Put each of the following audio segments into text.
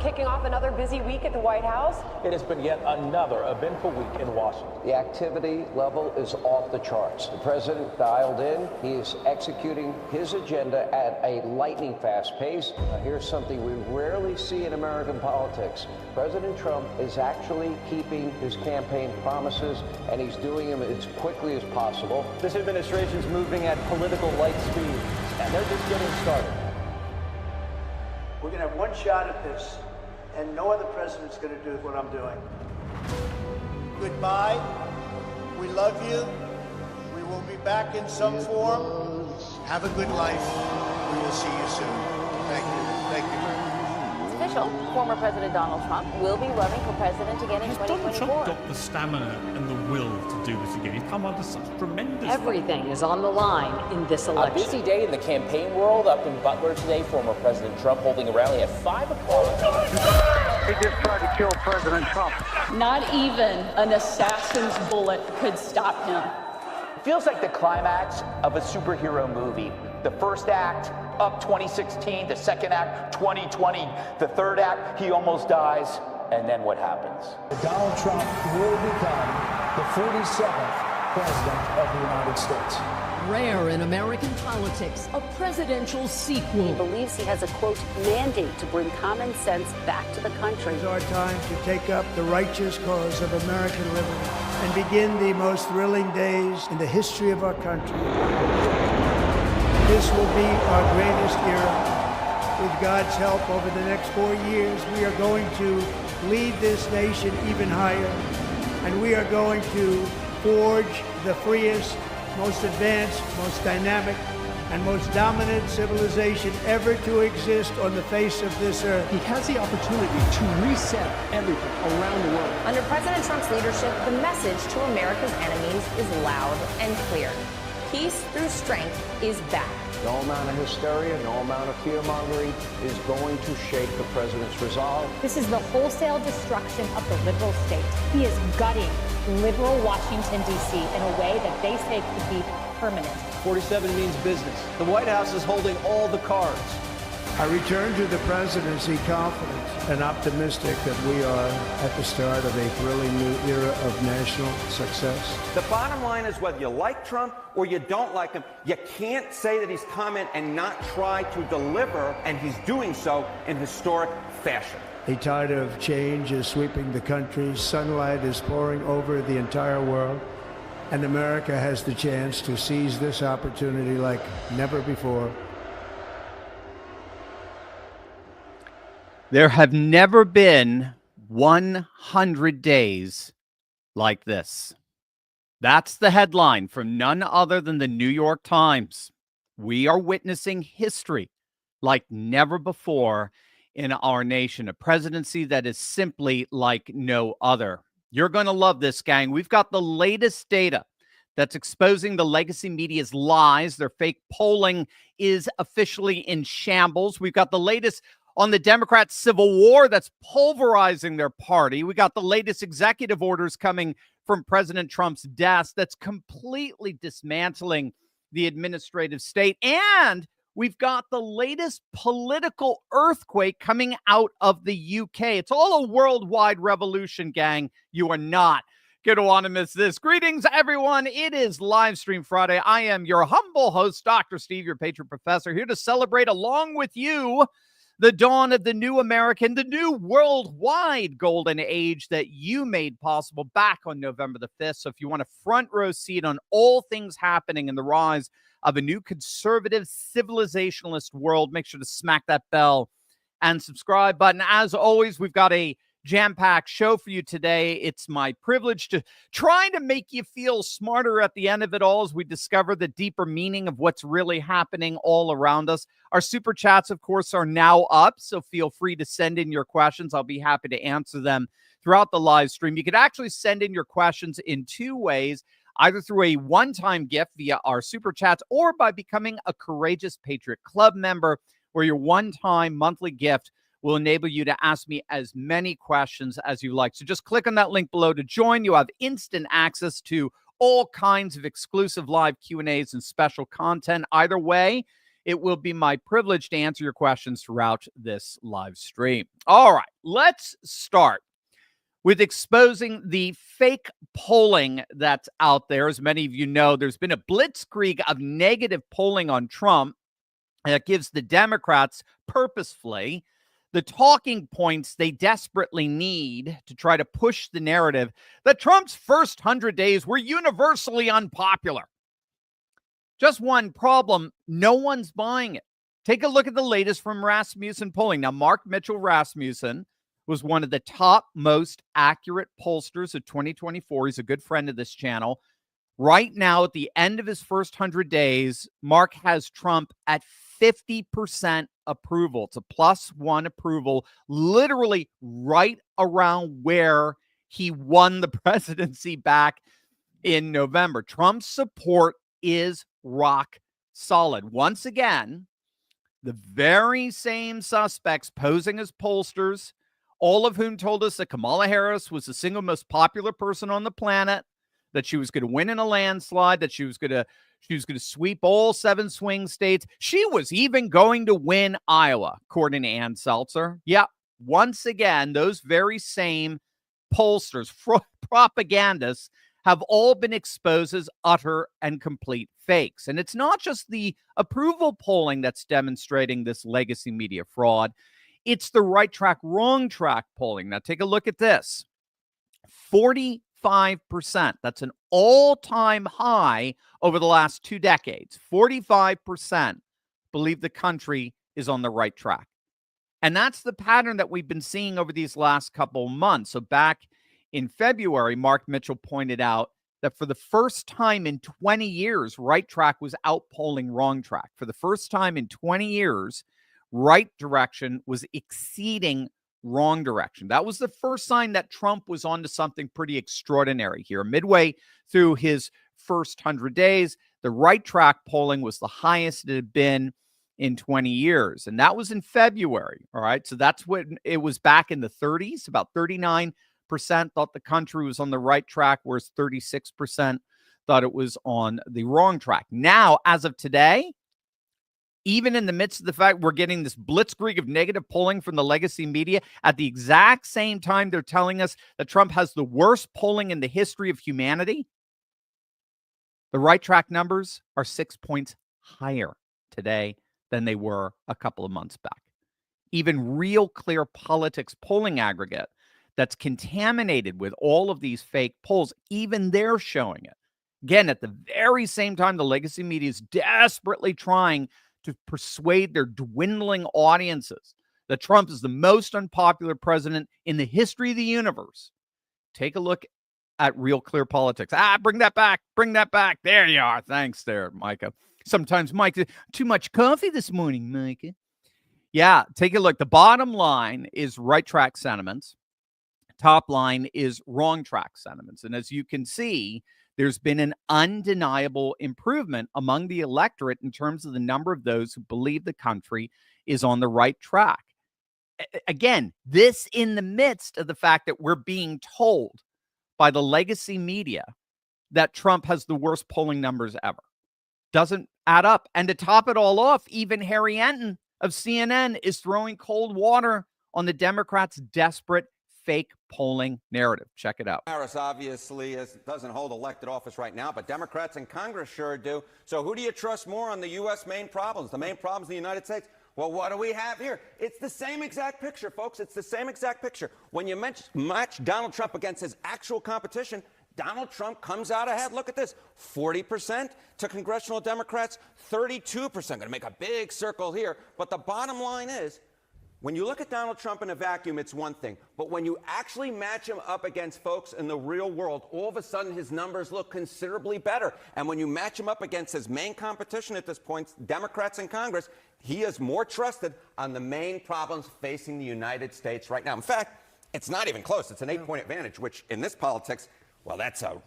kicking off another busy week at the White House. It has been yet another eventful week in Washington. The activity level is off the charts. The president dialed in. He is executing his agenda at a lightning fast pace. Here's something we rarely see in American politics. President Trump is actually keeping his campaign promises, and he's doing them as quickly as possible. This administration's moving at political light speed, and they're just getting started. We're going to have one shot at this, and no other president's going to do what I'm doing. Goodbye. We love you. We will be back in some form. Have a good life. We will see you soon. Thank you. Thank you very much. It's official. Former President Donald Trump will be running for president again in 2024. Donald Trump got the stamina and the will to do this again? He's come under such tremendous... Everything is on the line in this election. A busy day in the campaign world up in Butler today. Former President Trump holding a rally at 5 o'clock. He just tried to kill President Trump. Not even an assassin's bullet could stop him. It feels like the climax of a superhero movie. The first act, up 2016. The second act, 2020. The third act, he almost dies. And then what happens? Donald Trump will become the 47th president of the United States. Rare in American politics, a presidential sequel. He believes he has a, quote, mandate to bring common sense back to the country. It's our time to take up the righteous cause of American liberty and begin the most thrilling days in the history of our country. This will be our greatest era. With God's help, over the next 4 years, we are going to lead this nation even higher, and we are going to forge the freest, most advanced, most dynamic, and most dominant civilization ever to exist on the face of this earth. He has the opportunity to reset everything around the world. Under President Trump's leadership, the message to America's enemies is loud and clear. Peace through strength is back. No amount of hysteria, no amount of fear-mongering is going to shake the president's resolve. This is the wholesale destruction of the liberal state. He is gutting liberal Washington, D.C. in a way that they say could be permanent. 47 means business. The White House is holding all the cards. I return to the presidency confident and optimistic that we are at the start of a thrilling new era of national success. The bottom line is whether you like Trump or you don't like him, you can't say that he's coming and not try to deliver, and he's doing so in historic fashion. A tide of change is sweeping the country. Sunlight is pouring over the entire world, and America has the chance to seize this opportunity like never before. There have never been 100 days like this. That's the headline from none other than the New York Times. We are witnessing history like never before in our nation, a presidency that is simply like no other. You're going to love this, gang. We've got the latest data that's exposing the legacy media's lies. Their fake polling is officially in shambles. We've got the latest on the Democrat civil war that's pulverizing their party. We got the latest executive orders coming from President Trump's desk that's completely dismantling the administrative state. And we've got the latest political earthquake coming out of the UK. It's all a worldwide revolution, gang. You are not going to want to miss this. Greetings, everyone. It is Livestream Friday. I am your humble host, Dr. Steve, your Patriot Professor, here to celebrate along with you the dawn of the new American, the new worldwide golden age that you made possible back on November the 5th. So if you want a front row seat on all things happening in the rise of a new conservative civilizationalist world, make sure to smack that bell and subscribe button. As always, we've got a jam-packed show for you today. It's my privilege to try to make you feel smarter at the end of it all as we discover the deeper meaning of what's really happening all around us. Our super chats, of course, are now up, so feel free to send in your questions. I'll be happy to answer them throughout the live stream. You can actually send in your questions in two ways, either through a one-time gift via our super chats or by becoming a Courageous Patriot Club member, where your one-time monthly gift will enable you to ask me as many questions as you like. So just click on that link below to join. You have instant access to all kinds of exclusive live Q&As and special content. Either way, it will be my privilege to answer your questions throughout this live stream. All right, let's start with exposing the fake polling that's out there. As many of you know, there's been a blitzkrieg of negative polling on Trump that gives the Democrats purposefully the talking points they desperately need to try to push the narrative that Trump's first 100 days were universally unpopular. Just one problem, no one's buying it. Take a look at the latest from Rasmussen polling. Now, Mark Mitchell Rasmussen was one of the top most accurate pollsters of 2024. He's a good friend of this channel. Right now, at the end of his first 100 days, Mark has Trump at 50% approval. It's a +1 approval, literally right around where he won the presidency back in November. Trump's support is rock solid. Once again, the very same suspects posing as pollsters, all of whom told us that Kamala Harris was the single most popular person on the planet, that she was going to win in a landslide, that she was going to sweep all 7 swing states. She was even going to win Iowa, according to Ann Seltzer. Yeah, once again, those very same pollsters, propagandists, have all been exposed as utter and complete fakes. And it's not just the approval polling that's demonstrating this legacy media fraud. It's the right track, wrong track polling. Now, take a look at this. 45%. That's an all-time high over the last 2 decades. 45% believe the country is on the right track. And that's the pattern that we've been seeing over these last couple months. So back in February, Mark Mitchell pointed out that for the first time in 20 years, right track was outpolling wrong track. For the first time in 20 years, right direction was exceeding wrong direction. That was the first sign that Trump was onto something pretty extraordinary here. Midway through his first 100 days, the right track polling was the highest it had been in 20 years. And that was in February. All right. So that's when it was back in the 30s. About 39% thought the country was on the right track, whereas 36% thought it was on the wrong track. Now, as of today, even in the midst of the fact we're getting this blitzkrieg of negative polling from the legacy media, at the exact same time they're telling us that Trump has the worst polling in the history of humanity, the right track numbers are 6 points higher today than they were a couple of months back. Even Real Clear Politics polling aggregate that's contaminated with all of these fake polls, even they're showing it. Again, at the very same time, the legacy media is desperately trying to persuade their dwindling audiences that Trump is the most unpopular president in the history of the universe. Take a look at Real Clear Politics. Bring that back. Bring that back. There you are. Thanks there, Micah. Sometimes, Micah, too much coffee this morning, Micah. Yeah, take a look. The bottom line is right track sentiments. Top line is wrong track sentiments. And as you can see, there's been an undeniable improvement among the electorate in terms of the number of those who believe the country is on the right track. Again, this in the midst of the fact that we're being told by the legacy media that Trump has the worst polling numbers ever. Doesn't add up. And to top it all off, even Harry Enton of CNN is throwing cold water on the Democrats' desperate fake polling narrative. Check it out. Harris obviously doesn't hold elected office right now, but Democrats in Congress sure do. So who do you trust more on the U.S. main problems, the main problems in the United States? Well, what do we have here? It's the same exact picture, folks. It's the same exact picture. When you match Donald Trump against his actual competition, Donald Trump comes out ahead. Look at this. 40% to congressional Democrats, 32%. Going to make a big circle here. But the bottom line is, when you look at Donald Trump in a vacuum, it's one thing. But when you actually match him up against folks in the real world, all of a sudden his numbers look considerably better. And when you match him up against his main competition at this point, Democrats in Congress, he is more trusted on the main problems facing the United States right now. In fact, it's not even close. It's an 8-point advantage, which in this politics, well, that's a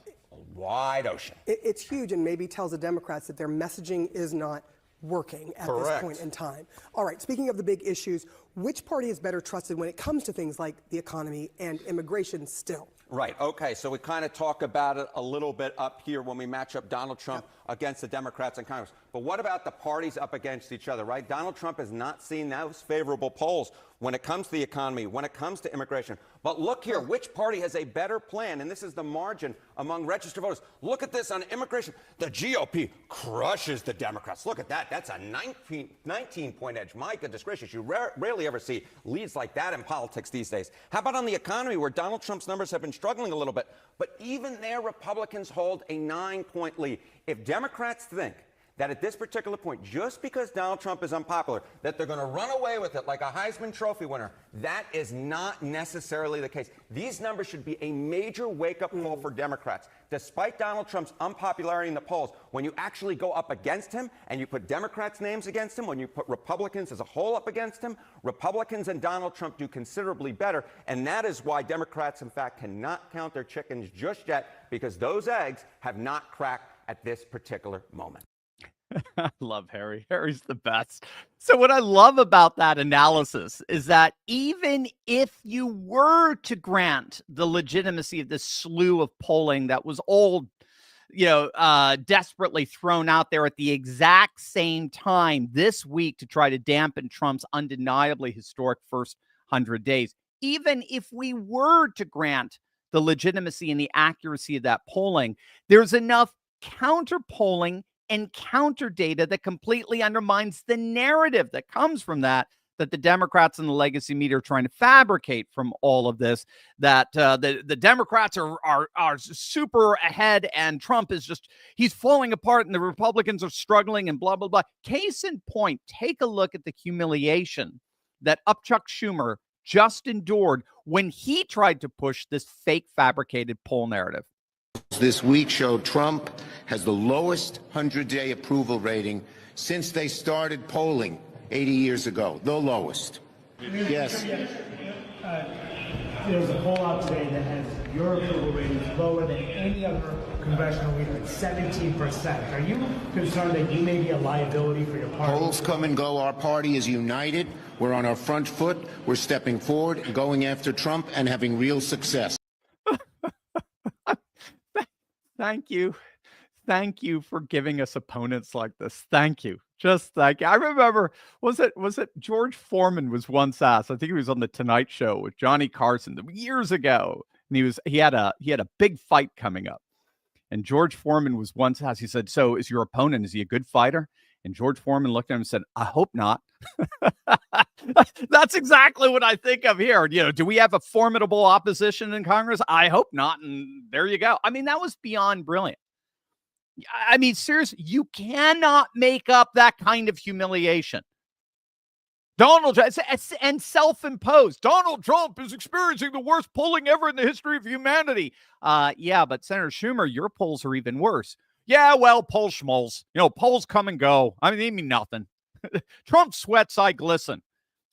wide ocean. It's huge, and maybe tells the Democrats that their messaging is not working at this point in time. All right, speaking of the big issues, Which party is better trusted when it comes to things like the economy and immigration still? Right. Okay. So we kind of talk about it a little bit up here when we match up Donald Trump against the Democrats in Congress. But what about the parties up against each other, right? Donald Trump has not seen those favorable polls when it comes to the economy, when it comes to immigration. But look here, which party has a better plan? And this is the margin among registered voters. Look at this on immigration. The GOP crushes the Democrats. Look at that. That's a 19-point edge. My goodness gracious. You rarely ever see leads like that in politics these days. How about on the economy, where Donald Trump's numbers have been struggling a little bit? But even there, Republicans hold a 9-point lead. If Democrats think that at this particular point, just because Donald Trump is unpopular, that they're going to run away with it like a Heisman Trophy winner, that is not necessarily the case. These numbers should be a major wake-up call for Democrats. Despite Donald Trump's unpopularity in the polls, when you actually go up against him and you put Democrats' names against him, when you put Republicans as a whole up against him, Republicans and Donald Trump do considerably better. And that is why Democrats, in fact, cannot count their chickens just yet, because those eggs have not cracked at this particular moment. I love Harry. Harry's the best. So what I love about that analysis is that even if you were to grant the legitimacy of this slew of polling that was all, desperately thrown out there at the exact same time this week to try to dampen Trump's undeniably historic first 100 days, even if we were to grant the legitimacy and the accuracy of that polling, there's enough counter polling and counter data that completely undermines the narrative that comes from that the Democrats and the legacy media are trying to fabricate from all of this, that the Democrats are super ahead and Trump is he's falling apart and the Republicans are struggling and blah, blah, blah. Case in point, take a look at the humiliation that Chuck Schumer just endured when he tried to push this fake fabricated poll narrative. This week showed Trump has the lowest 100-day approval rating since they started polling 80 years ago. The lowest. Yes. There's a poll out today that has your approval rating lower than any other congressional leader at 17%. Are you concerned that you may be a liability for your party? Polls come and go. Our party is united. We're on our front foot. We're stepping forward and going after Trump and having real success. Thank you. Thank you for giving us opponents like this. Thank you. Just thank you. I remember, was it George Foreman was once asked, I think he was on the Tonight Show with Johnny Carson years ago. And he had a big fight coming up. And George Foreman was once asked, he said, "So is your opponent, is he a good fighter?" And George Foreman looked at him and said, "I hope not." That's exactly what I think of here. Do we have a formidable opposition in Congress? I hope not. And there you go. I mean, that was beyond brilliant. I mean, seriously, you cannot make up that kind of humiliation. Donald Trump, and self-imposed. Donald Trump is experiencing the worst polling ever in the history of humanity. Yeah, but Senator Schumer, your polls are even worse. Yeah, well, poll schmoles. Polls come and go. I mean, they mean nothing. Trump sweats, I glisten.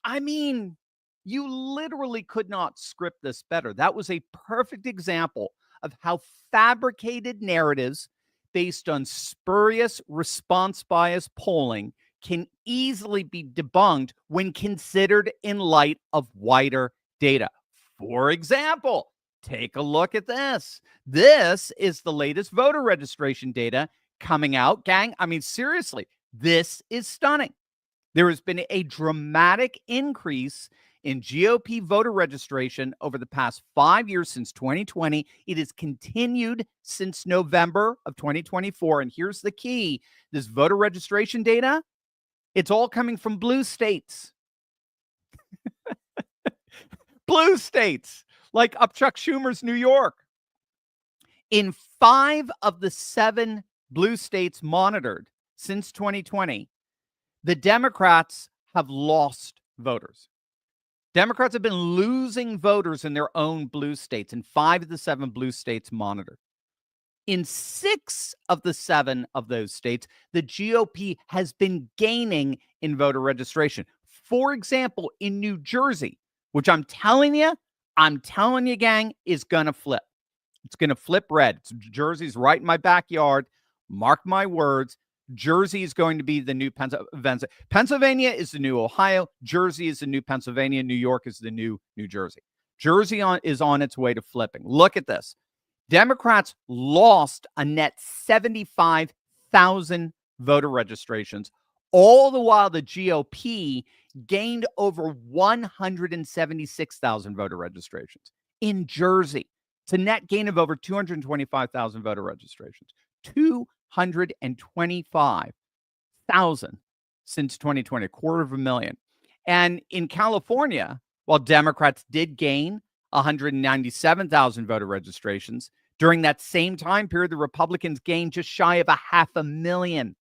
I mean, you literally could not script this better. That was a perfect example of how fabricated narratives based on spurious response bias polling can easily be debunked when considered in light of wider data. For example, take a look at this. This is the latest voter registration data coming out, gang. I mean, seriously, this is stunning. There has been a dramatic increase in GOP voter registration over the past 5 years since 2020. It has continued since November of 2024. And here's the key. This voter registration data, it's all coming from blue states. Blue states, like Chuck Schumer's New York. In 5 of the 7 blue states monitored since 2020, the Democrats have lost voters. Democrats have been losing voters in their own blue states in 5 of the 7 blue states monitored. In 6 of the 7 of those states, the GOP has been gaining in voter registration. For example, in New Jersey, which I'm telling you, gang, is going to flip. It's going to flip red. Jersey's right in my backyard. Mark my words. Jersey is going to be the new Pennsylvania. Pennsylvania is the new Ohio. Jersey is the new Pennsylvania. New York is the new New Jersey. Jersey is on its way to flipping. Look at this. Democrats lost a net 75,000 voter registrations, all the while the GOP gained over 176,000 voter registrations. In Jersey, it's a net gain of over 225,000 voter registrations. 225,000 since 2020, 250,000. And in California, while Democrats did gain 197,000 voter registrations, during that same time period, the Republicans gained just shy of 500,000,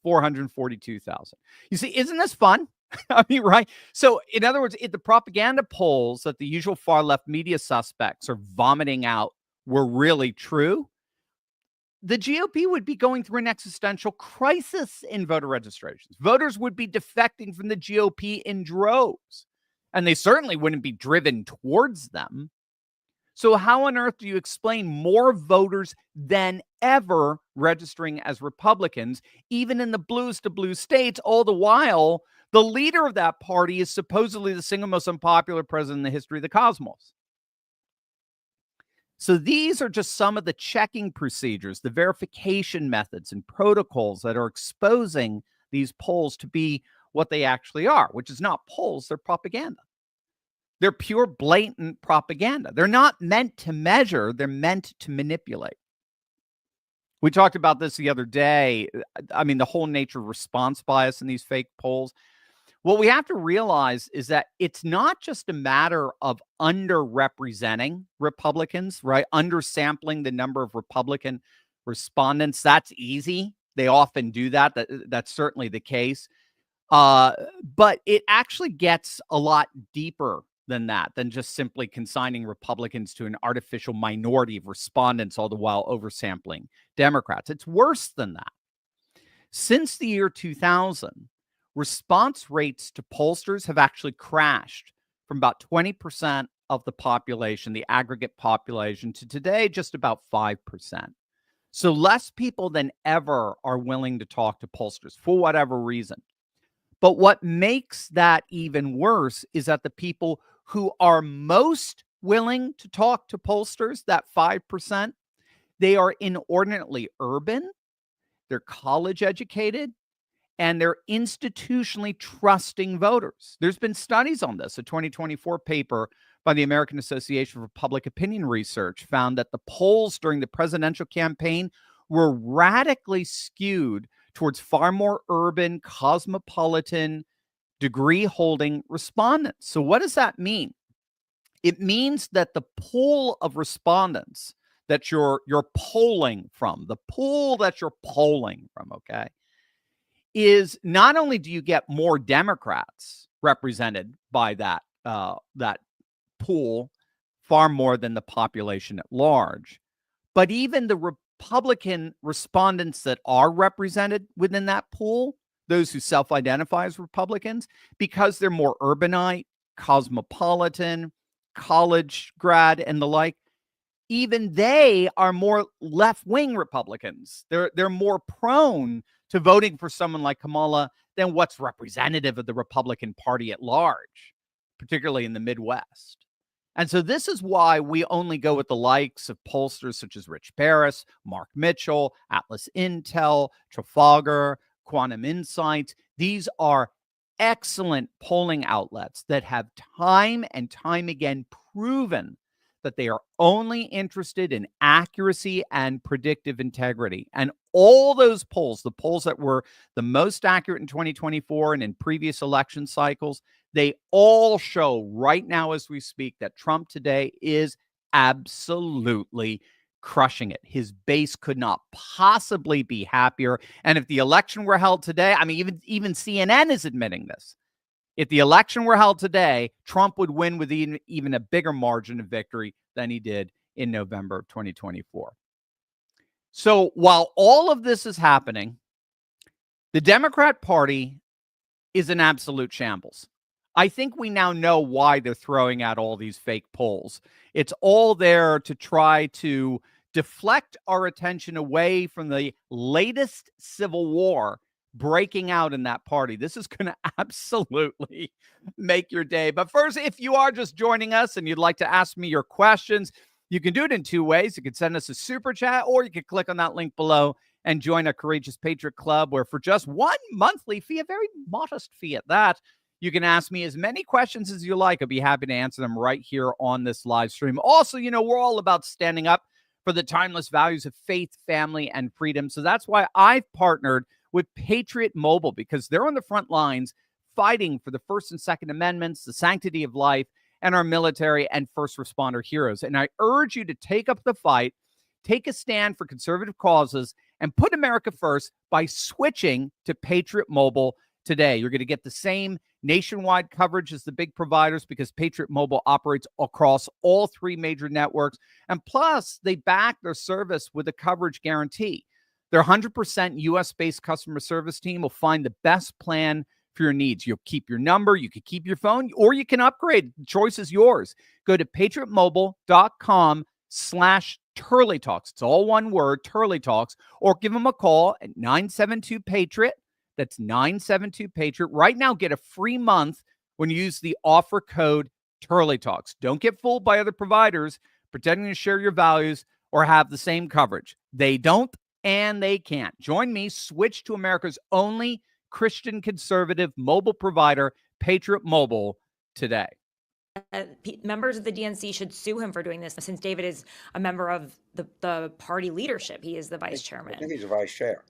442,000. You see, isn't this fun? I mean, right? So, in other words, if the propaganda polls that the usual far-left media suspects are vomiting out were really true, the GOP would be going through an existential crisis in voter registrations. Voters would be defecting from the GOP in droves, and they certainly wouldn't be driven towards them. So how on earth do you explain more voters than ever registering as Republicans, even in the blues to blue states, all the while the leader of that party is supposedly the single most unpopular president in the history of the cosmos? So these are just some of the checking procedures, the verification methods and protocols that are exposing these polls to be what they actually are, which is not polls, they're propaganda. They're pure, blatant propaganda. They're not meant to measure. They're meant to manipulate. We talked about this the other day. I mean, the whole nature of response bias in these fake polls. What we have to realize is that it's not just a matter of underrepresenting Republicans, right? Undersampling the number of Republican respondents. That's easy. They often do that. That's certainly the case. But it actually gets a lot deeper than that, than just simply consigning Republicans to an artificial minority of respondents, all the while oversampling Democrats. It's worse than that. Since the year 2000, response rates to pollsters have actually crashed from about 20% of the population, the aggregate population, to today just about 5%. So less people than ever are willing to talk to pollsters for whatever reason. But what makes that even worse is that the people who are most willing to talk to pollsters, that 5%, they are inordinately urban, they're college educated, and they're institutionally trusting voters. There's been studies on this. A 2024 paper by the American Association for Public Opinion Research found that the polls during the presidential campaign were radically skewed towards far more urban, cosmopolitan, degree-holding respondents. So what does that mean? It means that the pool of respondents that you're polling from, okay, is not only do you get more Democrats represented by that pool, far more than the population at large, but even the Republican respondents that are represented within that pool, those who self-identify as Republicans, because they're more urbanite, cosmopolitan, college grad, and the like, even they are more left-wing Republicans. They're more prone to voting for someone like Kamala than what's representative of the Republican Party at large, particularly in the Midwest. And so this is why we only go with the likes of pollsters such as Rich Paris, Mark Mitchell, Atlas Intel, Trafalgar, Quantum Insights. These are excellent polling outlets that have time and time again proven that they are only interested in accuracy and predictive integrity. And all those polls, the polls that were the most accurate in 2024 and in previous election cycles, they all show right now as we speak that Trump today is absolutely crushing it. His base could not possibly be happier. And if the election were held today, I mean, even CNN is admitting this. If the election were held today, Trump would win with even a bigger margin of victory than he did in November of 2024. So while all of this is happening, the Democrat Party is an absolute shambles. I think we now know why they're throwing out all these fake polls. It's all there to try to deflect our attention away from the latest civil war breaking out in that party. This is going to absolutely make your day. But first, if you are just joining us and you'd like to ask me your questions, you can do it in two ways. You can send us a super chat, or you can click on that link below and join a Courageous Patriot Club, where for just one monthly fee, a very modest fee at that, you can ask me as many questions as you like. I'll be happy to answer them right here on this live stream. Also, you know, we're all about standing up for the timeless values of faith, family, and freedom. So that's why I've partnered with Patriot Mobile, because they're on the front lines fighting for the First and Second Amendments, the sanctity of life, and our military and first responder heroes. And I urge you to take up the fight, take a stand for conservative causes, and put America first by switching to Patriot Mobile today. You're going to get the same nationwide coverage as the big providers, because Patriot Mobile operates across all three major networks. And plus, they back their service with a coverage guarantee. Their 100% US-based customer service team will find the best plan for your needs. You'll keep your number, you can keep your phone, or you can upgrade. The choice is yours. Go to patriotmobile.com/Turley Talks. It's all one word, Turley Talks, or give them a call at 972-PATRIOT. That's 972-PATRIOT. Right now, get a free month when you use the offer code Turley Talks. Don't get fooled by other providers pretending to share your values or have the same coverage. They don't, and they can't. Join me. Switch to America's only Christian conservative mobile provider, Patriot Mobile, today. Members of the DNC should sue him for doing this, since David is a member of the party leadership. He is the vice chairman. I think he's the vice chair.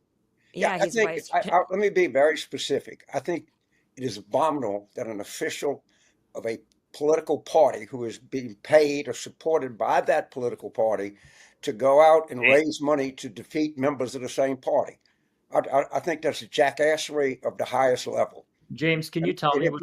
Yeah, he's vice chair. Let me be very specific. I think it is abominable that an official of a political party who is being paid or supported by that political party to go out and raise money to defeat members of the same party. I think that's a jackassery of the highest level. James, can you tell me if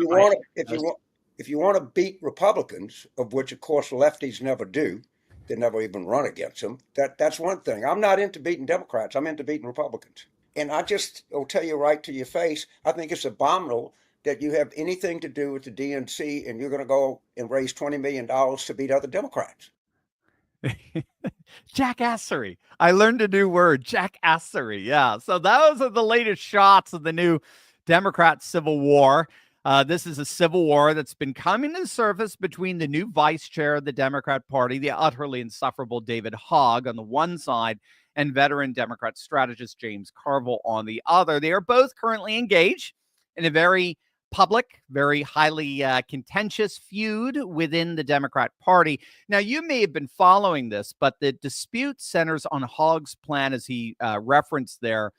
you want to beat Republicans, of which of course lefties never do, they never even run against them. That's one thing. I'm not into beating Democrats. I'm into beating Republicans. And I just will tell you right to your face, I think it's abominable that you have anything to do with the DNC and you're going to go and raise $20 million to beat other Democrats. Jackassery. I learned a new word, jackassery. Yeah. So those are the latest shots of the new Democrat civil war. This is a civil war that's been coming to the surface between the new vice chair of the Democrat Party, the utterly insufferable David Hogg, on the one side, and veteran Democrat strategist James Carville on the other. They are both currently engaged in a very public, very highly contentious feud within the Democrat Party. Now, you may have been following this, but the dispute centers on Hogg's plan, as he referenced there,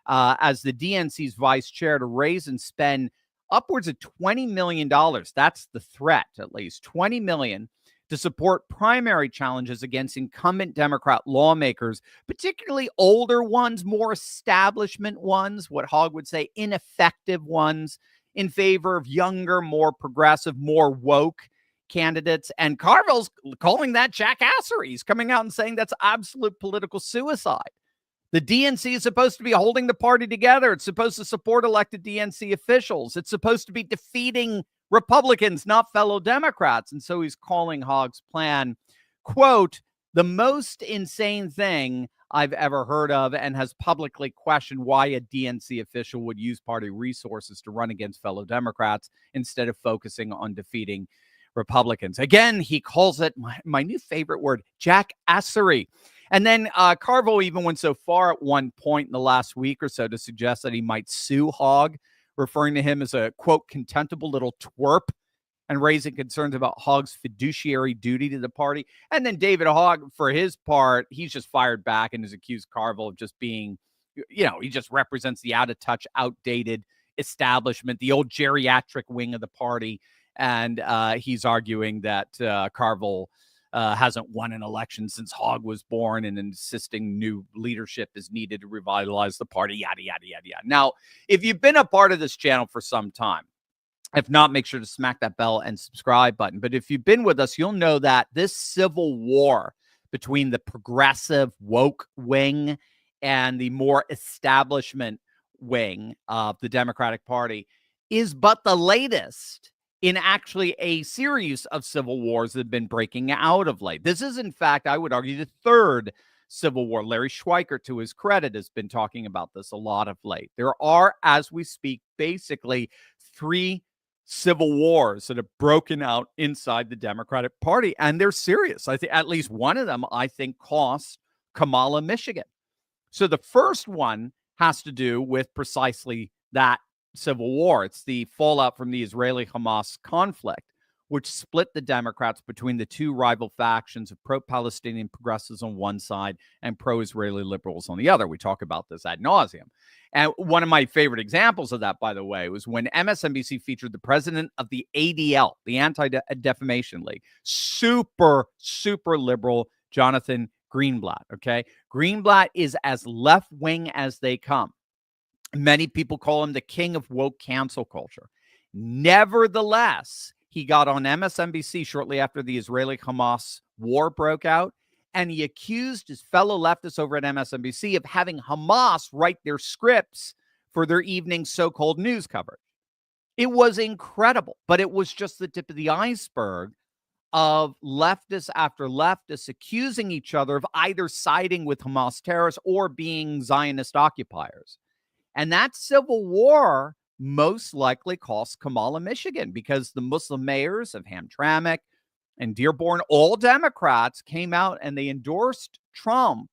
as the DNC's vice chair, to raise and spend upwards of $20 million. That's the threat, at least $20 million, to support primary challenges against incumbent Democrat lawmakers, particularly older ones, more establishment ones, what Hogg would say ineffective ones, in favor of younger, more progressive, more woke candidates. And Carville's calling that jackassery. He's coming out and saying that's absolute political suicide. The DNC is supposed to be holding the party together. It's supposed to support elected DNC officials. It's supposed to be defeating Republicans, not fellow Democrats. And so he's calling Hogg's plan, quote, the most insane thing I've ever heard of, and has publicly questioned why a DNC official would use party resources to run against fellow Democrats instead of focusing on defeating Republicans. Again, he calls it, my new favorite word, jackassery. And then Carville even went so far at one point in the last week or so to suggest that he might sue Hogg, referring to him as a, quote, contemptible little twerp, and raising concerns about Hogg's fiduciary duty to the party. And then David Hogg, for his part, he's just fired back and has accused Carville of just being, you know, he just represents the out-of-touch, outdated establishment, the old geriatric wing of the party. And he's arguing that Carville hasn't won an election since Hogg was born, and insisting new leadership is needed to revitalize the party, yada, yada, yada, yada. Now, if you've been a part of this channel for some time, if not, make sure to smack that bell and subscribe button. But if you've been with us, you'll know that this civil war between the progressive woke wing and the more establishment wing of the Democratic Party is but the latest in actually a series of civil wars that have been breaking out of late. This is, in fact, I would argue, the third civil war. Larry Schweikert, to his credit, has been talking about this a lot of late. There are, as we speak, basically 3 civil wars that have broken out inside the Democratic Party, and they're serious. I think at least one of them, I think, cost Kamala Michigan. So the first one has to do with precisely that civil war. It's the fallout from the Israeli-Hamas conflict, which split the Democrats between the 2 rival factions of pro-Palestinian progressives on one side and pro-Israeli liberals on the other. We talk about this ad nauseum. And one of my favorite examples of that, by the way, was when MSNBC featured the president of the ADL, the Anti-Defamation League, super liberal Jonathan Greenblatt, okay? Greenblatt is as left-wing as they come. Many people call him the king of woke cancel culture. Nevertheless, he got on MSNBC shortly after the Israeli-Hamas war broke out, and he accused his fellow leftists over at MSNBC of having Hamas write their scripts for their evening so-called news coverage. It was incredible, but it was just the tip of the iceberg of leftists after leftists accusing each other of either siding with Hamas terrorists or being Zionist occupiers. And that civil war most likely cost Kamala Michigan, because the Muslim mayors of Hamtramck and Dearborn, all Democrats, came out and they endorsed Trump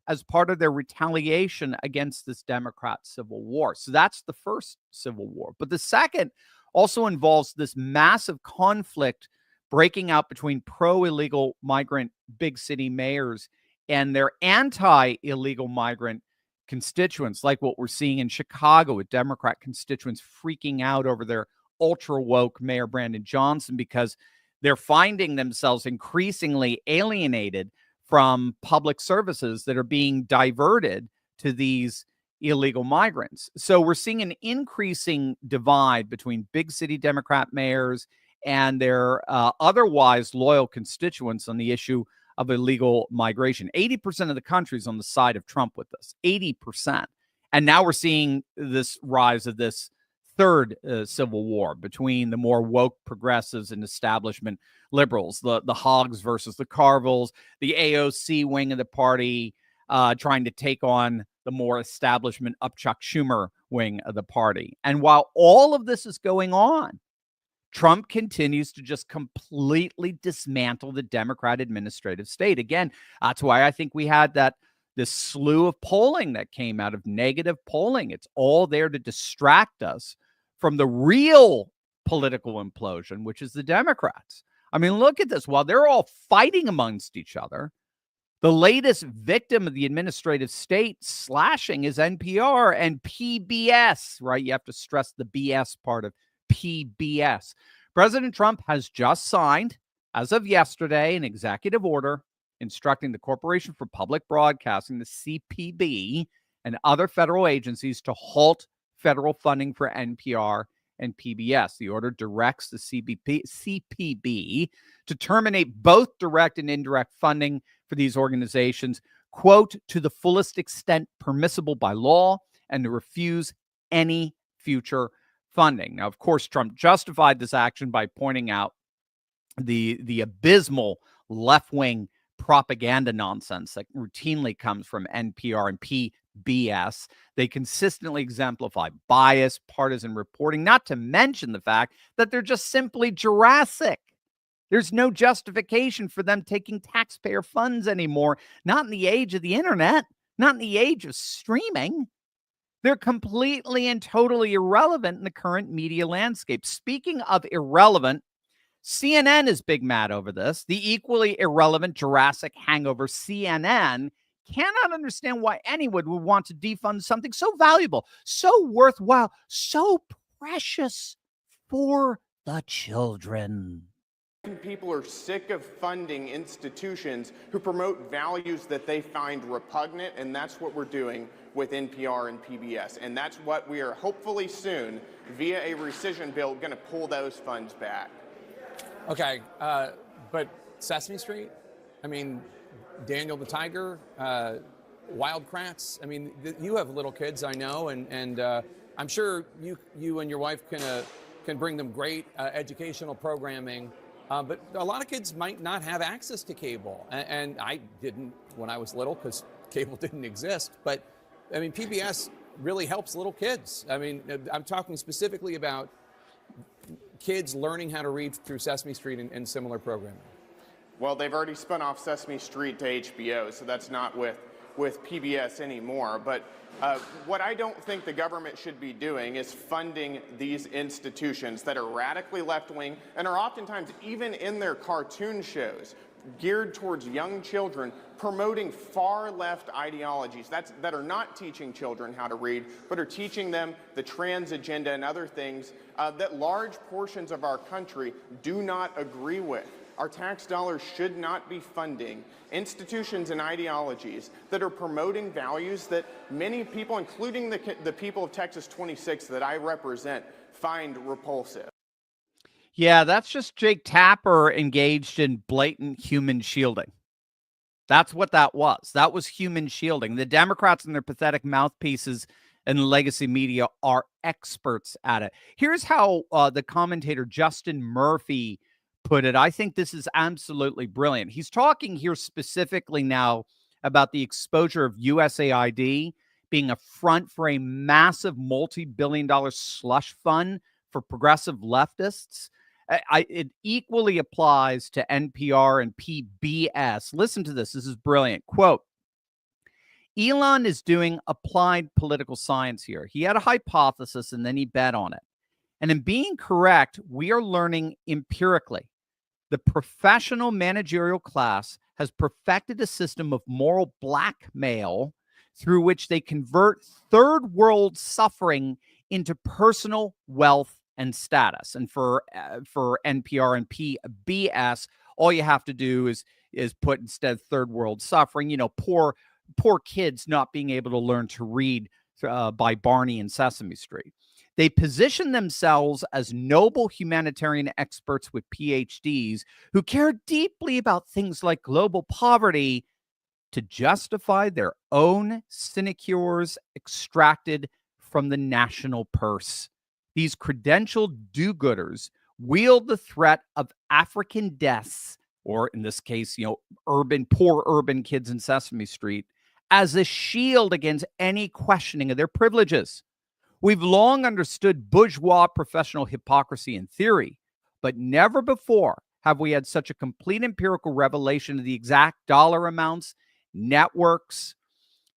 as part of their retaliation against this Democrat civil war. So that's the first civil war. But the second also involves this massive conflict breaking out between pro-illegal migrant big city mayors and their anti-illegal migrant constituents, like what we're seeing in Chicago with Democrat constituents freaking out over their ultra-woke Mayor Brandon Johnson because they're finding themselves increasingly alienated from public services that are being diverted to these illegal migrants. So we're seeing an increasing divide between big city Democrat mayors and their otherwise loyal constituents on the issue of illegal migration. 80% of the country is on the side of Trump with this, 80%. And now we're seeing this rise of this third civil war between the more woke progressives and establishment liberals, the Hogs versus the Carvils, the AOC wing of the party trying to take on the more establishment up Chuck Schumer wing of the party. And while all of this is going on, Trump continues to just completely dismantle the Democrat administrative state. Again, that's why I think we had this slew of polling that came out of negative polling. It's all there to distract us from the real political implosion, which is the Democrats. I mean, look at this. While they're all fighting amongst each other, the latest victim of the administrative state slashing is NPR and PBS, right? You have to stress the BS part of PBS. President Trump has just signed, as of yesterday, an executive order instructing the Corporation for Public Broadcasting, the CPB, and other federal agencies to halt federal funding for NPR and PBS. The order directs the CPB to terminate both direct and indirect funding for these organizations, quote, to the fullest extent permissible by law, and to refuse any future funding. Now, of course, Trump justified this action by pointing out the abysmal left-wing propaganda nonsense that routinely comes from NPR and PBS. They consistently exemplify bias, partisan reporting, not to mention the fact that they're just simply Jurassic. There's no justification for them taking taxpayer funds anymore, not in the age of the internet, not in the age of streaming. They're completely and totally irrelevant in the current media landscape. Speaking of irrelevant, CNN is big mad over this. The equally irrelevant Jurassic hangover CNN cannot understand why anyone would want to defund something so valuable, so worthwhile, so precious for the children. People are sick of funding institutions who promote values that they find repugnant, and that's what we're doing with NPR and PBS. And that's what we are hopefully soon, via a rescission bill, going to pull those funds back. Okay, but Sesame Street? I mean, Daniel the Tiger, Wild Kratts? I mean, you have little kids, I know, and I'm sure you and your wife can bring them great educational programming But a lot of kids might not have access to cable. And I didn't when I was little because cable didn't exist. But, I mean, PBS really helps little kids. I mean, I'm talking specifically about kids learning how to read through Sesame Street and similar programming. Well, they've already spun off Sesame Street to HBO, so that's not with PBS anymore. But what I don't think the government should be doing is funding these institutions that are radically left-wing and are oftentimes, even in their cartoon shows, geared towards young children, promoting far-left ideologies that are not teaching children how to read, but are teaching them the trans agenda and other things that large portions of our country do not agree with. Our tax dollars should not be funding institutions and ideologies that are promoting values that many people, including the people of Texas 26 that I represent, find repulsive. Yeah, that's just Jake Tapper engaged in blatant human shielding. That's what that was. That was human shielding. The Democrats and their pathetic mouthpieces and legacy media are experts at it. Here's how the commentator Justin Murphy put it. I think this is absolutely brilliant. He's talking here specifically now about the exposure of USAID being a front for a massive multi-billion-dollar slush fund for progressive leftists. It equally applies to NPR and PBS. Listen to this. This is brilliant. Quote, Elon is doing applied political science here. He had a hypothesis and then he bet on it. And in being correct, we are learning empirically. The professional managerial class has perfected a system of moral blackmail through which they convert third world suffering into personal wealth and status. And for NPR and PBS, all you have to do is put instead third world suffering, you know, poor kids not being able to learn to read by Barney and Sesame Street. They position themselves as noble humanitarian experts with PhDs who care deeply about things like global poverty to justify their own sinecures extracted from the national purse. These credentialed do-gooders wield the threat of African deaths, or in this case, you know, poor urban kids in Sesame Street, as a shield against any questioning of their privileges. We've long understood bourgeois professional hypocrisy in theory, but never before have we had such a complete empirical revelation of the exact dollar amounts, networks,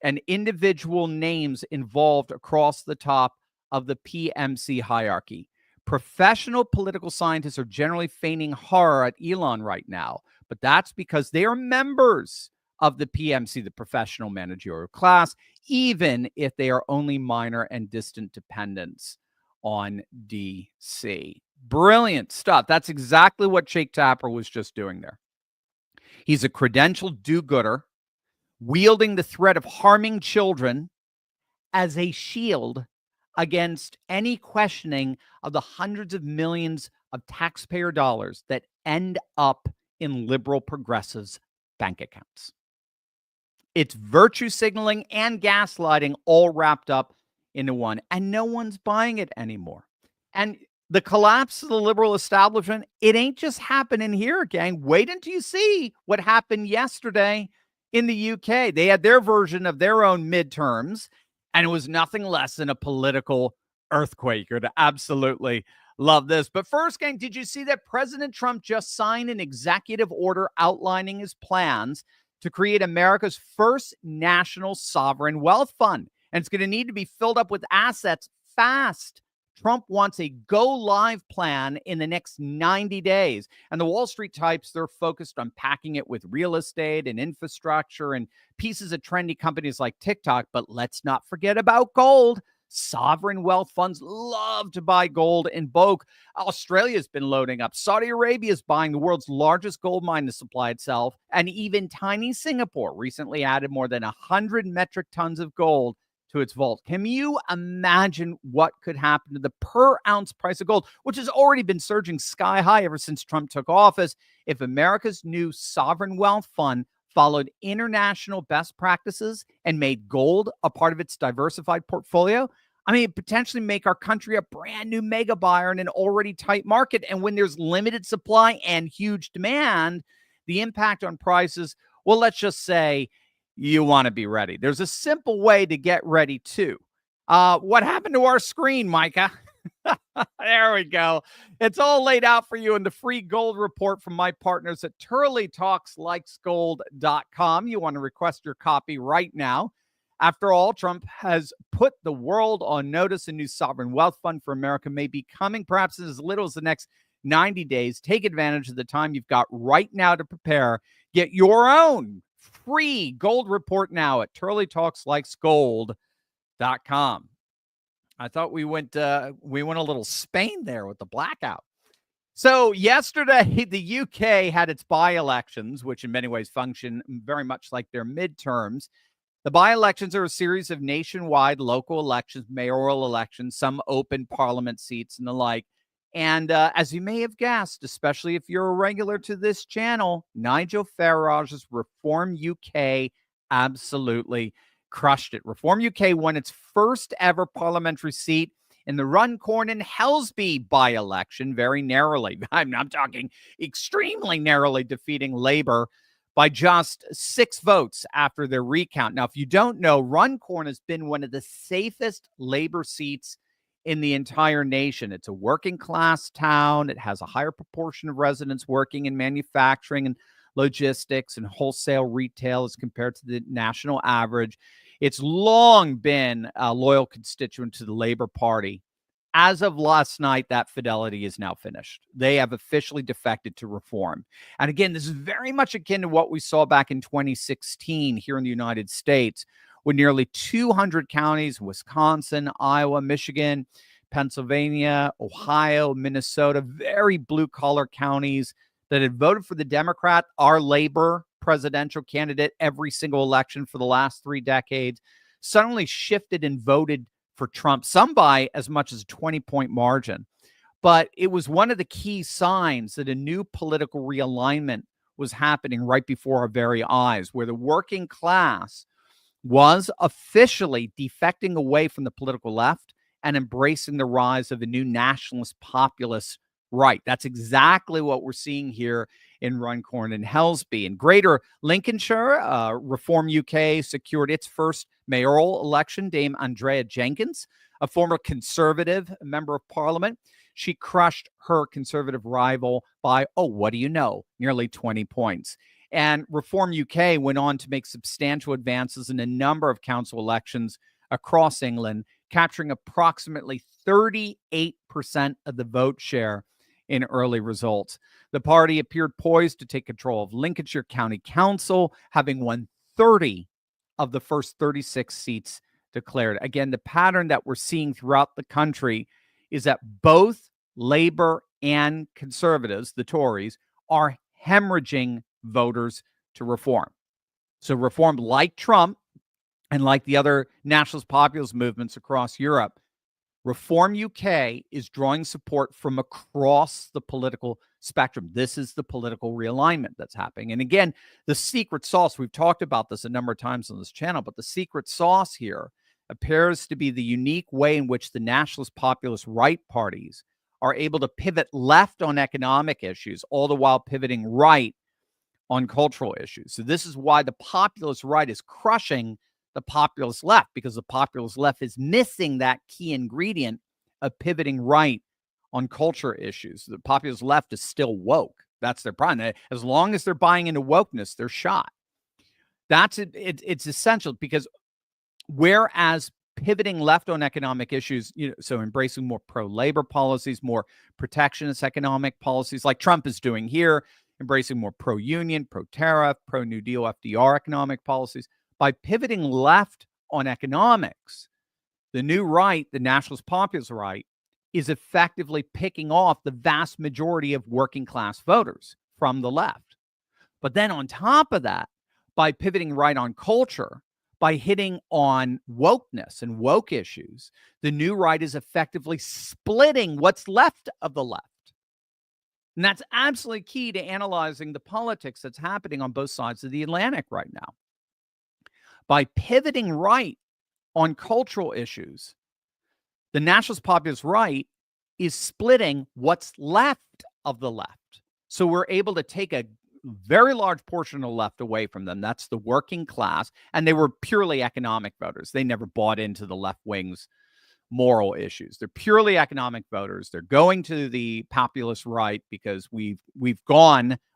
and individual names involved across the top of the PMC hierarchy. Professional political scientists are generally feigning horror at Elon right now, but that's because they are members of the PMC, the professional managerial class, even if they are only minor and distant dependents on DC. Brilliant stuff. That's exactly what Jake Tapper was just doing there. He's a credentialed do-gooder, wielding the threat of harming children as a shield against any questioning of the hundreds of millions of taxpayer dollars that end up in liberal progressives' bank accounts. It's virtue signaling and gaslighting all wrapped up into one, and no one's buying it anymore. And the collapse of the liberal establishment, it ain't just happening here, gang. Wait until you see what happened yesterday in the UK. They had their version of their own midterms, and it was nothing less than a political earthquake. You'd absolutely love this. But first, gang, did you see that President Trump just signed an executive order outlining his plans to create America's first national sovereign wealth fund? And it's going to need to be filled up with assets fast. Trump wants a go-live plan in the next 90 days. And the Wall Street types, they're focused on packing it with real estate and infrastructure and pieces of trendy companies like TikTok. But let's not forget about gold. Sovereign wealth funds love to buy gold in bulk. Australia's been loading up. Saudi Arabia is buying the world's largest gold mine to supply itself. And even tiny Singapore recently added more than 100 metric tons of gold to its vault. Can you imagine what could happen to the per ounce price of gold, which has already been surging sky high ever since Trump took office, if America's new sovereign wealth fund followed international best practices and made gold a part of its diversified portfolio? I mean, potentially make our country a brand new mega buyer in an already tight market. And when there's limited supply and huge demand, the impact on prices, well, let's just say you want to be ready. There's a simple way to get ready too. What happened to our screen, Micah? There we go. It's all laid out for you in the free gold report from my partners at turleytalkslikesgold.com. You want to request your copy right now. After all, Trump has put the world on notice. A new sovereign wealth fund for America may be coming, perhaps in as little as the next 90 days. Take advantage of the time you've got right now to prepare. Get your own free gold report now at turleytalkslikesgold.com. I thought we went a little Spain there with the blackout. So yesterday, the UK had its by-elections, which in many ways function very much like their midterms. The by-elections are a series of nationwide local elections, mayoral elections, some open parliament seats and the like. And as you may have guessed, especially if you're a regular to this channel, Nigel Farage's Reform UK absolutely crushed it. Reform UK won its first ever parliamentary seat in the Runcorn and Helsby by-election very narrowly. I'm talking extremely narrowly, defeating Labour by just 6 votes after their recount. Now, if you don't know, Runcorn has been one of the safest Labour seats in the entire nation. It's a working class town. It has a higher proportion of residents working in manufacturing and logistics and wholesale retail as compared to the national average. It's long been a loyal constituent to the Labour Party. As of last night, that fidelity is now finished. They have officially defected to Reform. And again, this is very much akin to what we saw back in 2016 here in the United States, with nearly 200 counties, Wisconsin, Iowa, Michigan, Pennsylvania, Ohio, Minnesota, very blue-collar counties that had voted for the Democrat, our Labor presidential candidate, every single election for the last 3 decades, suddenly shifted and voted for Trump, some by as much as a 20-point margin. But it was one of the key signs that a new political realignment was happening right before our very eyes, where the working class was officially defecting away from the political left and embracing the rise of a new nationalist populist right. That's exactly what we're seeing here in Runcorn and Helsby. In Greater Lincolnshire, Reform UK secured its first mayoral election. Dame Andrea Jenkins, a former Conservative member of Parliament, she crushed her Conservative rival by, what do you know, nearly 20 points. And Reform UK went on to make substantial advances in a number of council elections across England, capturing approximately 38% of the vote share in early results. The party appeared poised to take control of Lincolnshire County Council, having won 30 of the first 36 seats declared. Again, the pattern that we're seeing throughout the country is that both Labour and Conservatives, the Tories, are hemorrhaging voters to Reform. So Reform, like Trump and like the other nationalist populist movements across Europe, Reform UK is drawing support from across the political spectrum. This is the political realignment that's happening. And again, the secret sauce, we've talked about this a number of times on this channel, but the secret sauce here appears to be the unique way in which the nationalist populist right parties are able to pivot left on economic issues, all the while pivoting right on cultural issues. So this is why the populist right is crushing the populist left, because the populist left is missing that key ingredient of pivoting right on culture issues. The populist left is still woke. That's their problem. As long as they're buying into wokeness, they're shot. That's it. It's essential, because whereas pivoting left on economic issues, so embracing more pro-labor policies, more protectionist economic policies like Trump is doing here, embracing more pro-union, pro-tariff, pro-New Deal FDR economic policies, by pivoting left on economics, the new right, the nationalist populist right, is effectively picking off the vast majority of working class voters from the left. But then on top of that, by pivoting right on culture, by hitting on wokeness and woke issues, the new right is effectively splitting what's left of the left. And that's absolutely key to analyzing the politics that's happening on both sides of the Atlantic right now. By pivoting right on cultural issues, The nationalist populist right is splitting what's left of the left. So we're able to take a very large portion of the left away from them. That's the working class. And they were purely economic voters. They never bought into the left wing's moral issues. They're purely economic voters. They're going to the populist right because we've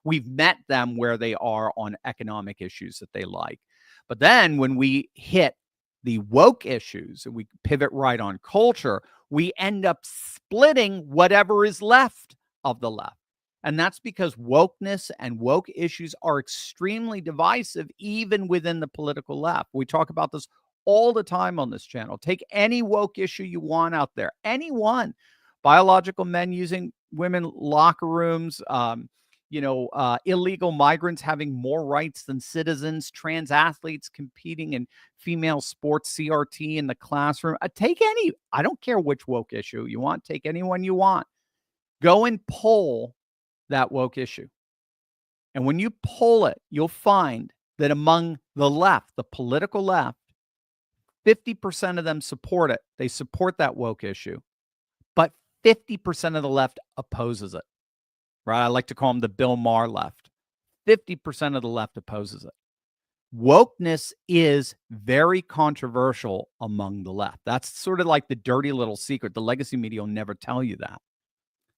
met them where they are on economic issues that they like. But then when we hit the woke issues and we pivot right on culture, we end up splitting whatever is left of the left. And that's because wokeness and woke issues are extremely divisive, even within the political left. We talk about this all the time on this channel. Take any woke issue you want out there, any one. Biological men using women locker rooms, illegal migrants having more rights than citizens, trans athletes competing in female sports, CRT in the classroom. Take any, I don't care which woke issue you want, take anyone you want. Go and poll that woke issue. And when you poll it, you'll find that among the left, the political left, 50% of them support it. They support that woke issue. But 50% of the left opposes it. Right? I like to call them the Bill Maher left. 50% of the left opposes it. Wokeness is very controversial among the left. That's sort of like the dirty little secret. The legacy media will never tell you that.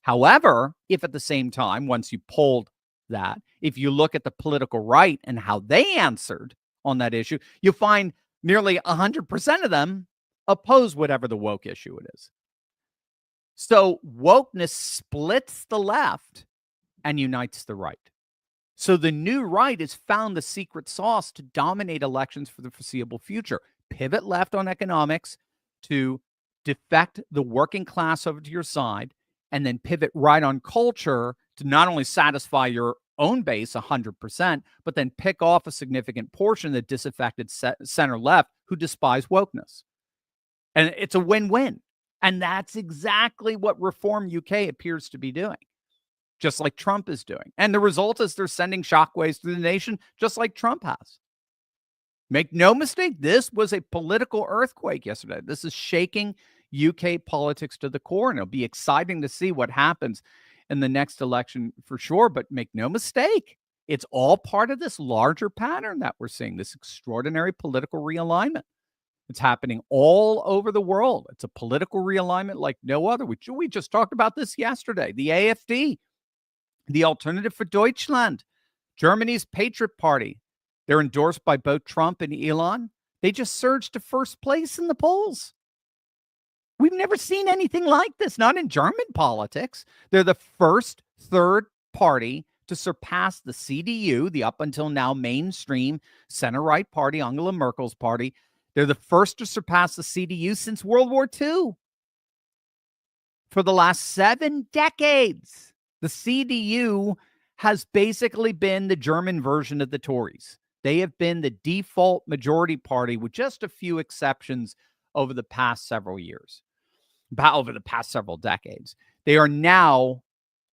However, if at the same time, once you polled that, if you look at the political right and how they answered on that issue, you'll find nearly 100% of them oppose whatever the woke issue it is. So wokeness splits the left and unites the right. So the new right has found the secret sauce to dominate elections for the foreseeable future. Pivot left on economics to defect the working class over to your side, and then pivot right on culture to not only satisfy your own base 100%, but then pick off a significant portion of the disaffected center left who despise wokeness. And it's a win-win. And that's exactly what Reform UK appears to be doing, just like Trump is doing. And the result is they're sending shockwaves through the nation, just like Trump has. Make no mistake, this was a political earthquake yesterday. This is shaking UK politics to the core, and it'll be exciting to see what happens in the next election for sure. But make no mistake, it's all part of this larger pattern that we're seeing, this extraordinary political realignment. It's happening all over the world. It's a political realignment like no other. We just talked about this yesterday. The AfD, the Alternative for Deutschland, Germany's Patriot Party. They're endorsed by both Trump and Elon. They just surged to first place in the polls. We've never seen anything like this, not in German politics. They're the first third party to surpass the CDU, the up until now mainstream center-right party, Angela Merkel's party. They're the first to surpass the CDU since World War II. For the last 7 decades, the CDU has basically been the German version of the Tories. They have been the default majority party with just a few exceptions over the past several years, over the past several decades. They are now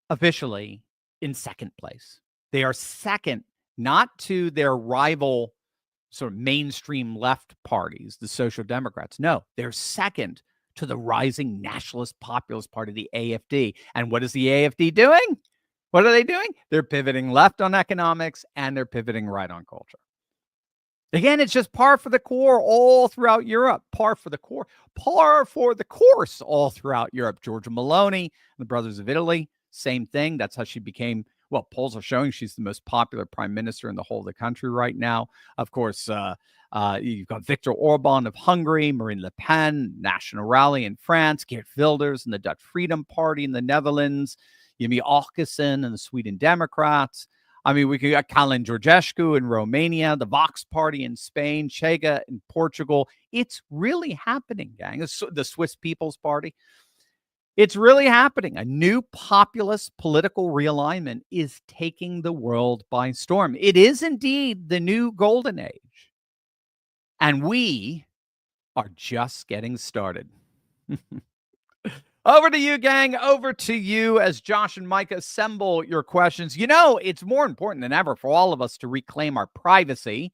officially in second place. They are second, not to their rival sort of mainstream left parties, the Social Democrats. No, they're second to the rising nationalist populist party, the AfD. And what is the AfD doing? What are they doing? They're pivoting left on economics and they're pivoting right on culture. Again, it's just par for the core all throughout Europe. Par for the core, par for the course all throughout Europe. Giorgia Meloni, the Brothers of Italy, same thing. That's how she became, well, polls are showing she's the most popular prime minister in the whole of the country right now. Of course, you've got Viktor Orban of Hungary, Marine Le Pen, National Rally in France, Geert Wilders and the Dutch Freedom Party in the Netherlands, Jimmie Åkesson and the Sweden Democrats. I mean, we could got Kalin Georgescu in Romania, the Vox Party in Spain, Chega in Portugal. It's really happening, gang. The Swiss People's Party. It's really happening. A new populist political realignment is taking the world by storm. It is indeed the new golden age. And we are just getting started. Over to you, gang. Over to you as Josh and Mike assemble your questions. You know, it's more important than ever for all of us to reclaim our privacy.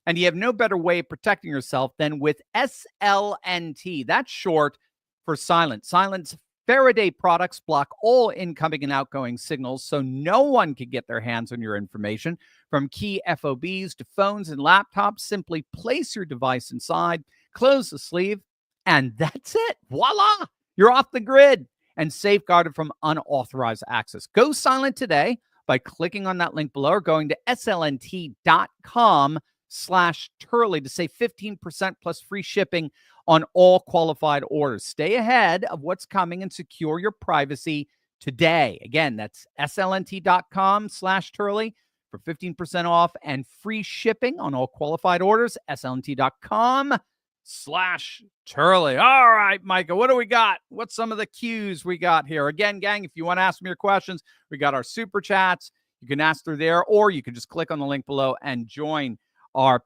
And you have no better way of protecting yourself than with SLNT. That's short, for Silent. Silent's Faraday products block all incoming and outgoing signals so no one can get their hands on your information. From key FOBs to phones and laptops, simply place your device inside, close the sleeve, and that's it. Voila! You're off the grid and safeguarded from unauthorized access. Go silent today by clicking on that link below or going to slnt.com/Turley to save 15% plus free shipping on all qualified orders. Stay ahead of what's coming and secure your privacy today. Again, that's slnt.com/Turley for 15% off and free shipping on all qualified orders. slnt.com/Turley. All right, Micah, what do we got? What's some of the cues we got here? Again, gang, if you want to ask me your questions, we got our super chats. You can ask through there, or you can just click on the link below and join our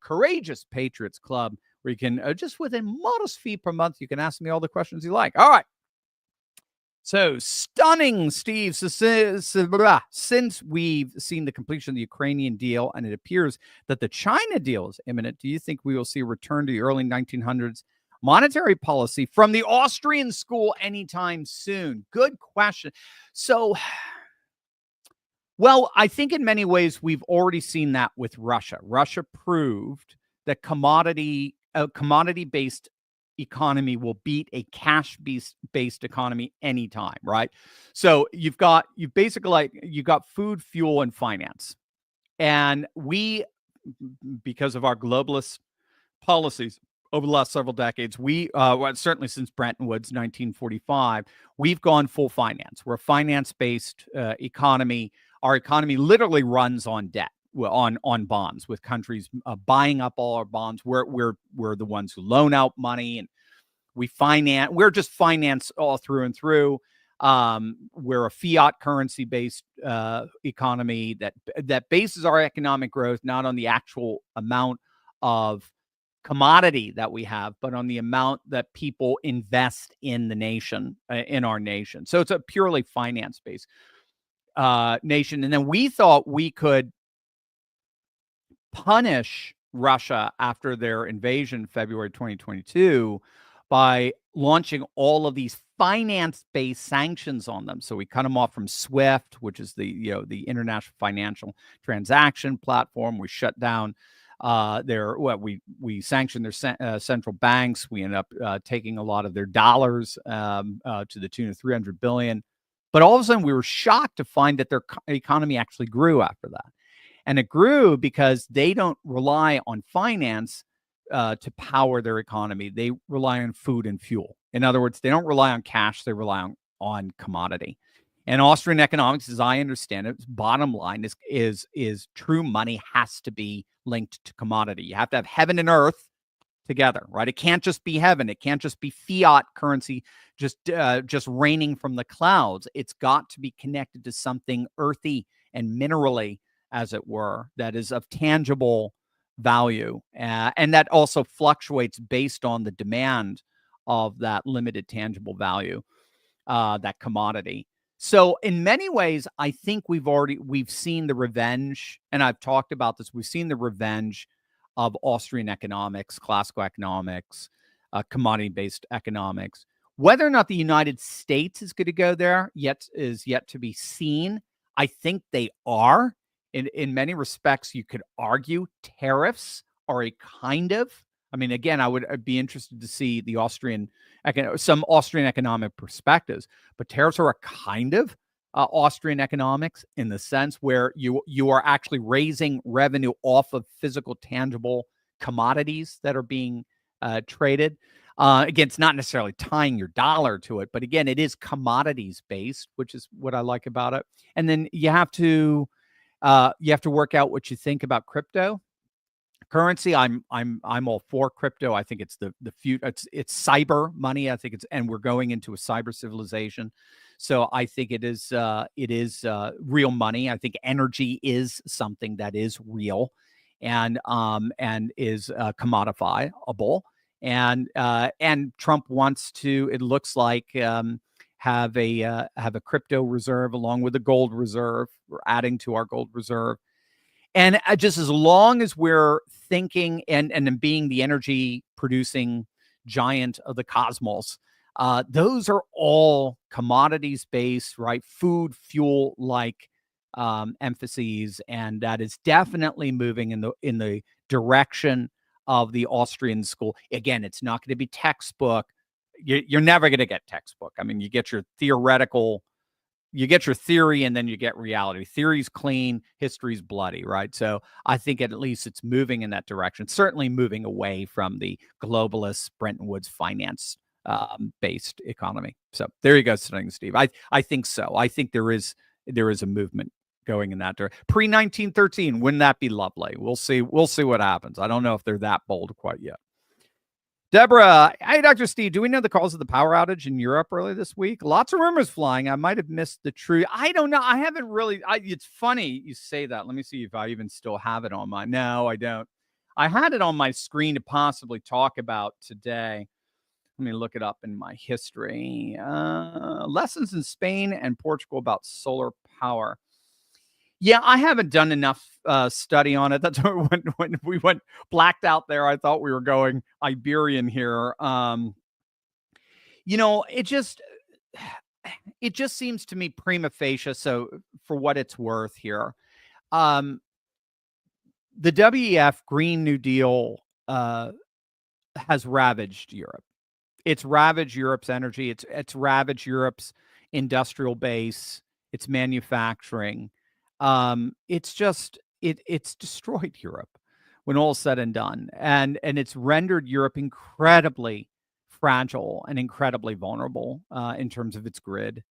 Courageous Patriots Club, where you can, just with a modest fee per month, you can ask me all the questions you like. All right. So, stunning, Steve. Since we've seen the completion of the Ukrainian deal and it appears that the China deal is imminent, do you think we will see a return to the early 1900s monetary policy from the Austrian school anytime soon? Good question. So, well, I think in many ways we've already seen that with Russia. Russia proved that commodity-based economy will beat a cash-based economy anytime, right? So you've got food, fuel, and finance. And we, because of our globalist policies over the last several decades, certainly since Bretton Woods, 1945, we've gone full finance. We're a finance-based economy. Our economy literally runs on debt, on bonds, with countries buying up all our bonds. We're the ones who loan out money, and we're just finance all through and through. We're a fiat currency based economy that bases our economic growth not on the actual amount of commodity that we have, but on the amount that people invest in the nation, in our nation. So it's a purely finance based nation. And then we thought we could punish Russia after their invasion in February 2022 by launching all of these finance-based sanctions on them. So we cut them off from SWIFT, which is the international financial transaction platform. We shut down we sanctioned their central banks. We ended up taking a lot of their dollars to the tune of $300 billion. But all of a sudden, we were shocked to find that their economy actually grew after that. And it grew because they don't rely on finance to power their economy. They rely on food and fuel. In other words, they don't rely on cash. They rely on commodity. And Austrian economics, as I understand it, bottom line is true money has to be linked to commodity. You have to have heaven and earth together, right? It can't just be heaven. It can't just be fiat currency just raining from the clouds. It's got to be connected to something earthy and minerally, as it were, that is of tangible value. And that also fluctuates based on the demand of that limited tangible value, that commodity. So in many ways, I think we've seen the revenge, and I've talked about this, we've seen the revenge of Austrian economics, classical economics, commodity-based economics. Whether or not the United States is going to go there is yet to be seen. I think they are. In many respects, you could argue tariffs are a kind of, I mean, again, I'd be interested to see some Austrian economic perspectives, but tariffs are a kind of Austrian economics in the sense where you are actually raising revenue off of physical, tangible commodities that are being traded. Again, it's not necessarily tying your dollar to it, but again, it is commodities based, which is what I like about it. And then you have to work out what you think about crypto currency. I'm all for crypto. I think it's the future. It's cyber money. I think and we're going into a cyber civilization. So I think it is real money. I think energy is something that is real and is commodifiable. And Trump wants to, it looks like, have a crypto reserve along with a gold reserve. We're adding to our gold reserve. And just as long as we're thinking and being the energy producing giant of the cosmos, Those are all commodities based, right? Food, fuel like emphases, and that is definitely moving in the direction of the Austrian school. Again, it's not going to be textbook. You're never going to get textbook. I mean, you get your theoretical, you get your theory, and then you get reality. Theory's clean, history's bloody, right? So I think at least it's moving in that direction, certainly moving away from the globalist Bretton Woods finance based economy. So there you go, Steve. I think so. I think there is a movement going in that direction. Pre-1913, wouldn't that be lovely? We'll see what happens. I don't know if they're that bold quite yet. Deborah, hey, Dr. Steve, do we know the cause of the power outage in Europe earlier this week? Lots of rumors flying. I might have missed the truth. I don't know. I haven't really. It's funny you say that. Let me see if I even still have it on my. No, I don't. I had it on my screen to possibly talk about today. Let me look it up in my history. Lessons in Spain and Portugal about solar power. Yeah, I haven't done enough study on it. That's when we went blacked out there. I thought we were going Iberian here. It just seems to me prima facie. So for what it's worth here, the WEF Green New Deal has ravaged Europe. It's ravaged Europe's energy. It's ravaged Europe's industrial base. It's manufacturing. It's destroyed Europe when all is said and done. And it's rendered Europe incredibly fragile and incredibly vulnerable in terms of its grid.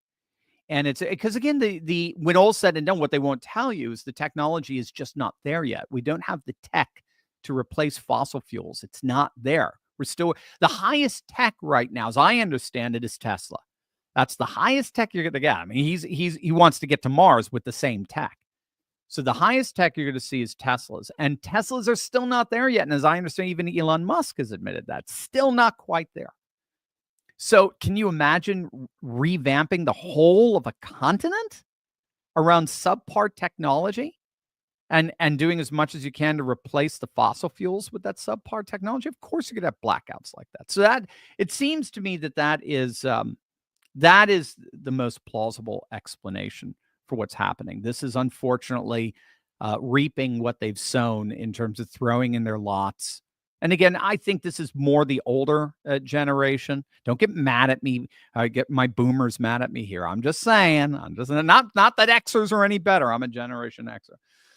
And it's because, again, the when all is said and done, what they won't tell you is the technology is just not there yet. We don't have the tech to replace fossil fuels. It's not there. We're still the highest tech right now, as I understand it, is Tesla. That's the highest tech you're going to get. I mean, he wants to get to Mars with the same tech. So the highest tech you're going to see is Teslas, and Teslas are still not there yet. And as I understand, even Elon Musk has admitted that still not quite there. So can you imagine revamping the whole of a continent around subpar technology? And doing as much as you can to replace the fossil fuels with that subpar technology? Of course, you're going to have blackouts like that. So that it seems to me that is the most plausible explanation for what's happening. This is unfortunately reaping what they've sown in terms of throwing in their lots. And again, I think this is more the older generation. Don't get mad at me. Get my boomers mad at me here. I'm just saying. Not that Xers are any better. I'm a Generation Xer.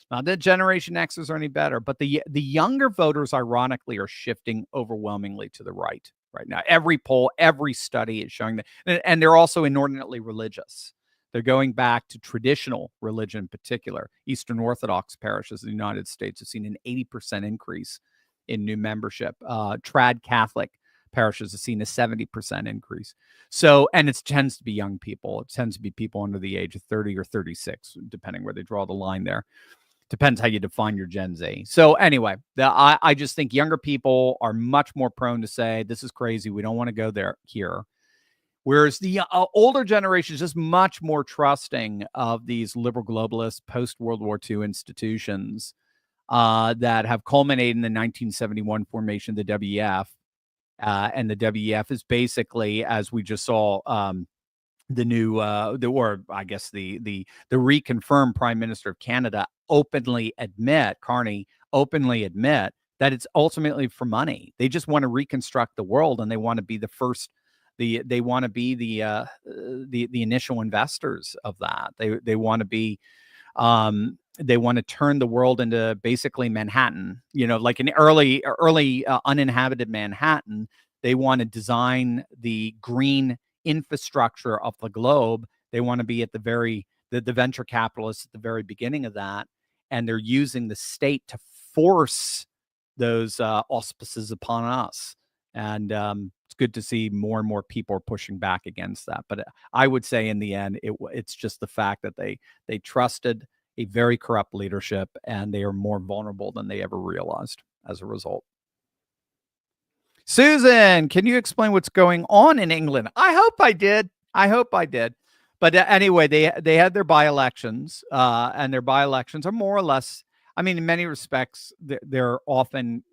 Not that Generation Xers are any better, but the younger voters, ironically, are shifting overwhelmingly to the right now. Every poll, every study is showing that. And they're also inordinately religious. They're going back to traditional religion in particular. Eastern Orthodox parishes in the United States have seen an 80% increase in new membership. Trad Catholic parishes have seen a 70% increase. So, and it tends to be young people. It tends to be people under the age of 30 or 36, depending where they draw the line there. Depends how you define your Gen Z. So anyway, I just think younger people are much more prone to say, this is crazy. We don't want to go here. Whereas the older generation is just much more trusting of these liberal globalist post-World War II institutions that have culminated in the 1971 formation of the WEF. And the WEF is basically, as we just saw, the reconfirmed Prime Minister of Canada Carney openly admit that it's ultimately for money. They just want to reconstruct the world, and they want to be the first. They want to be the initial investors of that. They want to be. They want to turn the world into basically Manhattan. Like an early uninhabited Manhattan. They want to design the green infrastructure of the globe. They want to be at the venture capitalists at the very beginning of that, and they're using the state to force those auspices upon us. And it's good to see more and more people are pushing back against that. But I would say in the end, it's just the fact that they trusted a very corrupt leadership, and they are more vulnerable than they ever realized as a result. Susan, can you explain what's going on in England? I hope I did. But anyway, they had their by-elections, and their by-elections are more or less, I mean, in many respects, they're often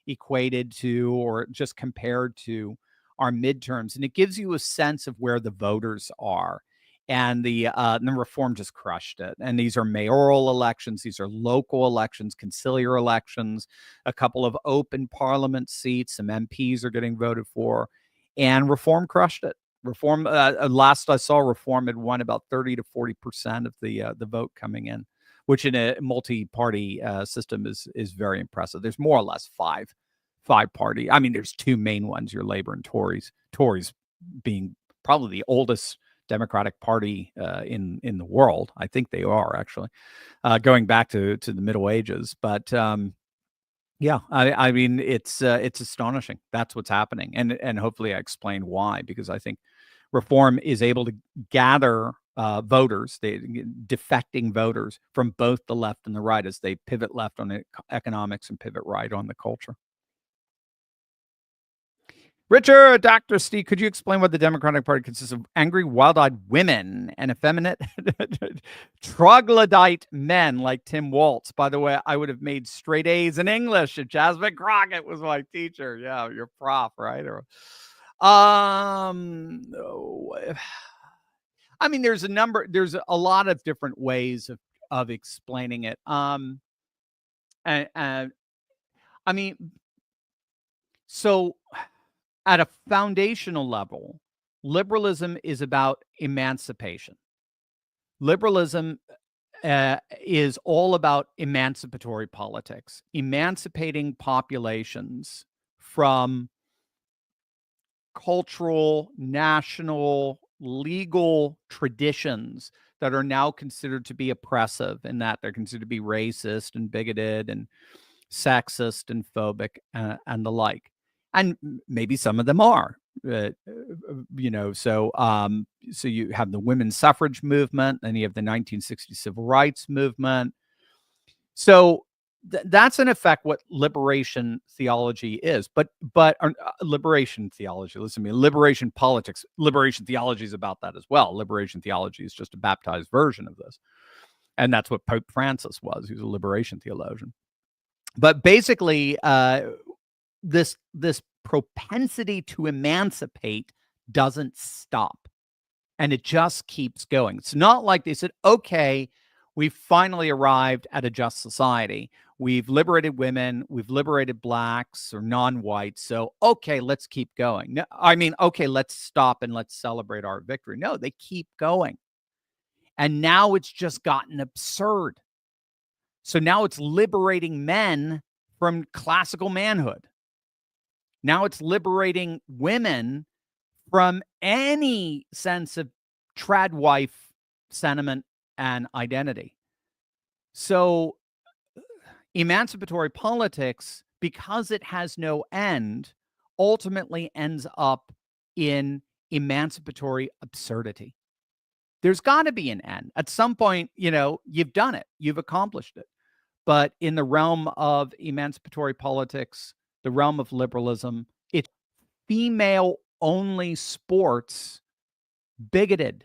equated to or just compared to our midterms, and it gives you a sense of where the voters are. And the reform just crushed it. And these are mayoral elections. These are local elections, conciliar elections, a couple of open parliament seats. Some MPs are getting voted for. And reform crushed it. Reform, last I saw, reform had won about 30 to 40% of the vote coming in, which in a multi-party system is very impressive. There's more or less five party. I mean, there's two main ones, your Labor and Tories. Tories being probably the oldest Democratic Party in the world. I think they are actually going back to the Middle Ages. But yeah, I mean, it's astonishing. That's what's happening, and hopefully I explain why, because I think reform is able to gather voters, defecting voters from both the left and the right, as they pivot left on economics and pivot right on the culture. Richard, Dr. Steve, could you explain what the Democratic Party consists of? Angry, wild-eyed women and effeminate troglodyte men like Tim Waltz. By the way, I would have made straight A's in English if Jasmine Crockett was my teacher. Yeah, your prof, right? Or, I mean, there's a lot of different ways of explaining it. I mean, so at a foundational level, liberalism is about emancipation. Liberalism is all about emancipatory politics, emancipating populations from cultural, national, legal traditions that are now considered to be oppressive, and that they're considered to be racist and bigoted and sexist and phobic and the like. And maybe some of them are, so you have the women's suffrage movement, and you have the 1960 civil rights movement. So that's in effect what liberation theology is. But liberation theology, listen to me, liberation politics, liberation theology is about that as well. Liberation theology is just a baptized version of this. And that's what Pope Francis was. He was a liberation theologian. But basically, this propensity to emancipate doesn't stop, and it just keeps going. It's not like they said, okay, we've finally arrived at a just society. We've liberated women, we've liberated blacks or non-whites, so okay, let's keep going. No, I mean, okay, let's stop and let's celebrate our victory. No, they keep going. And now it's just gotten absurd. So now it's liberating men from classical manhood. Now it's liberating women from any sense of trad wife sentiment and identity. So emancipatory politics, because it has no end, ultimately ends up in emancipatory absurdity. There's got to be an end. At some point, you've done it. You've accomplished it. But in the realm of emancipatory politics, the realm of liberalism, it's female-only sports, bigoted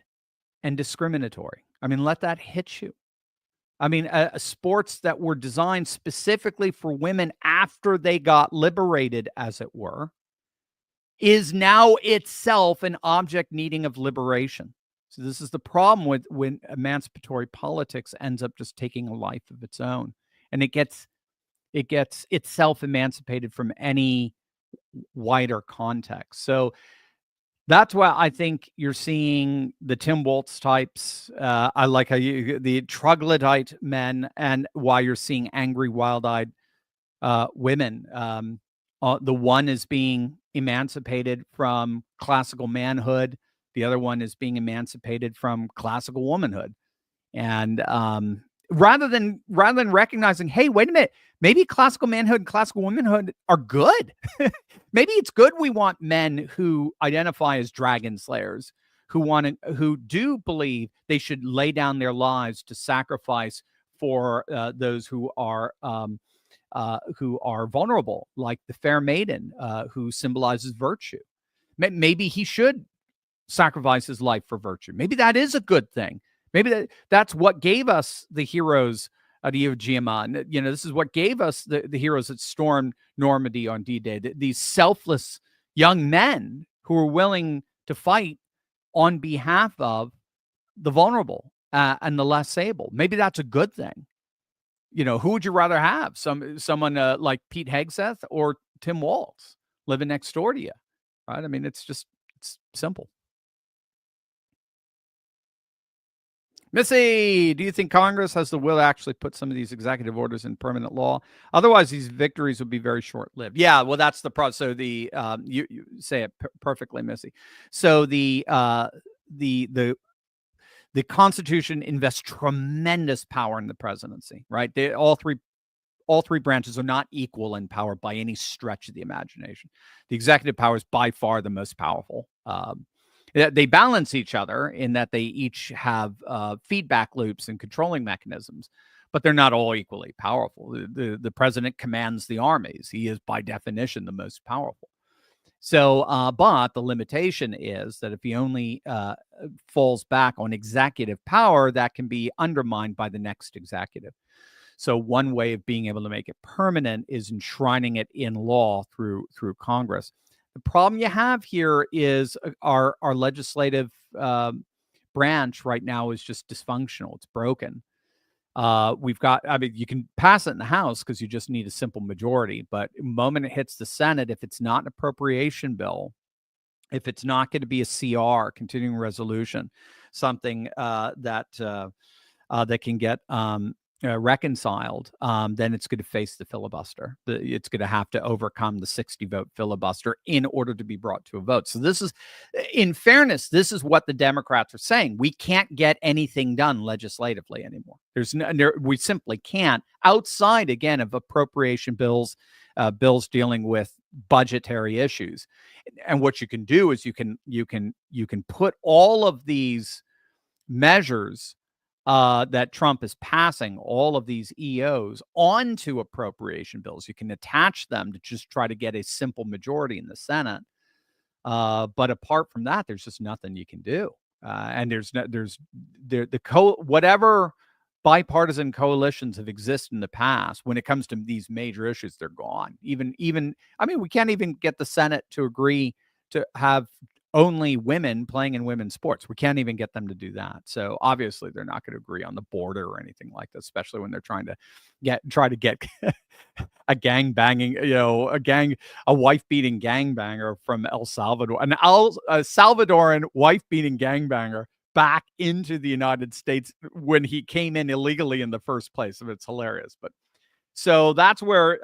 and discriminatory. I mean, let that hit you. I mean, sports that were designed specifically for women after they got liberated, as it were, is now itself an object needing of liberation. So this is the problem with when emancipatory politics ends up just taking a life of its own, and it gets itself emancipated from any wider context. So that's why I think you're seeing the Tim Waltz types. I like how the troglodyte men, and why you're seeing angry, wild-eyed women. The one is being emancipated from classical manhood. The other one is being emancipated from classical womanhood. And rather than recognizing, hey, wait a minute, maybe classical manhood and classical womanhood are good. Maybe it's good we want men who identify as dragon slayers, who do believe they should lay down their lives to sacrifice for those who are vulnerable, like the fair maiden, who symbolizes virtue. Maybe he should sacrifice his life for virtue. Maybe that is a good thing. Maybe that's what gave us the heroes of Iwo Jima. This is what gave us the heroes that stormed Normandy on D-Day. These selfless young men who are willing to fight on behalf of the vulnerable and the less able. Maybe that's a good thing. Who would you rather have? Someone like Pete Hegseth or Tim Walz living next door to you, right? I mean, it's simple. Missy, do you think Congress has the will to actually put some of these executive orders in permanent law? Otherwise, these victories would be very short-lived. Yeah, well, that's the problem. So you say it perfectly, Missy. So the Constitution invests tremendous power in the presidency, right? All three branches are not equal in power by any stretch of the imagination. The executive power is by far the most powerful. They balance each other in that they each have feedback loops and controlling mechanisms, but they're not all equally powerful. The president commands the armies. He is, by definition, the most powerful. So, but the limitation is that if he only falls back on executive power, that can be undermined by the next executive. So one way of being able to make it permanent is enshrining it in law through Congress. The problem you have here is our legislative branch right now is just dysfunctional. It's broken. You can pass it in the House because you just need a simple majority. But the moment it hits the Senate, if it's not an appropriation bill, if it's not going to be a CR, continuing resolution, something that can get reconciled, then it's going to face the filibuster. It's going to have to overcome the 60-vote filibuster in order to be brought to a vote. So this is, in fairness, this is what the Democrats are saying. We can't get anything done legislatively anymore. We simply can't, outside, again, of appropriation bills, bills dealing with budgetary issues. And what you can do is you can put all of these measures that Trump is passing, all of these EOs, onto appropriation bills. You can attach them to just try to get a simple majority in the Senate. But apart from that, there's just nothing you can do. And whatever bipartisan coalitions have existed in the past, when it comes to these major issues, they're gone. We can't even get the Senate to agree to have only women playing in women's sports. We can't even get them to do that. So obviously they're not going to agree on the border or anything like that, especially when they're trying to get a gang banging, a wife beating gangbanger from El Salvador, a Salvadoran wife beating gangbanger back into the United States when he came in illegally in the first place. It's hilarious. But so that's where,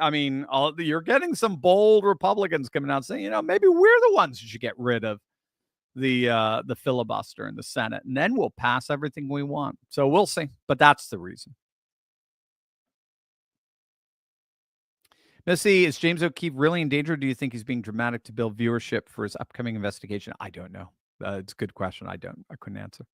you're getting some bold Republicans coming out saying, maybe we're the ones who should get rid of the filibuster in the Senate, and then we'll pass everything we want. So we'll see, but that's the reason. Missy, is James O'Keefe really in danger? Or do you think he's being dramatic to build viewership for his upcoming investigation? I don't know. It's a good question. I couldn't answer.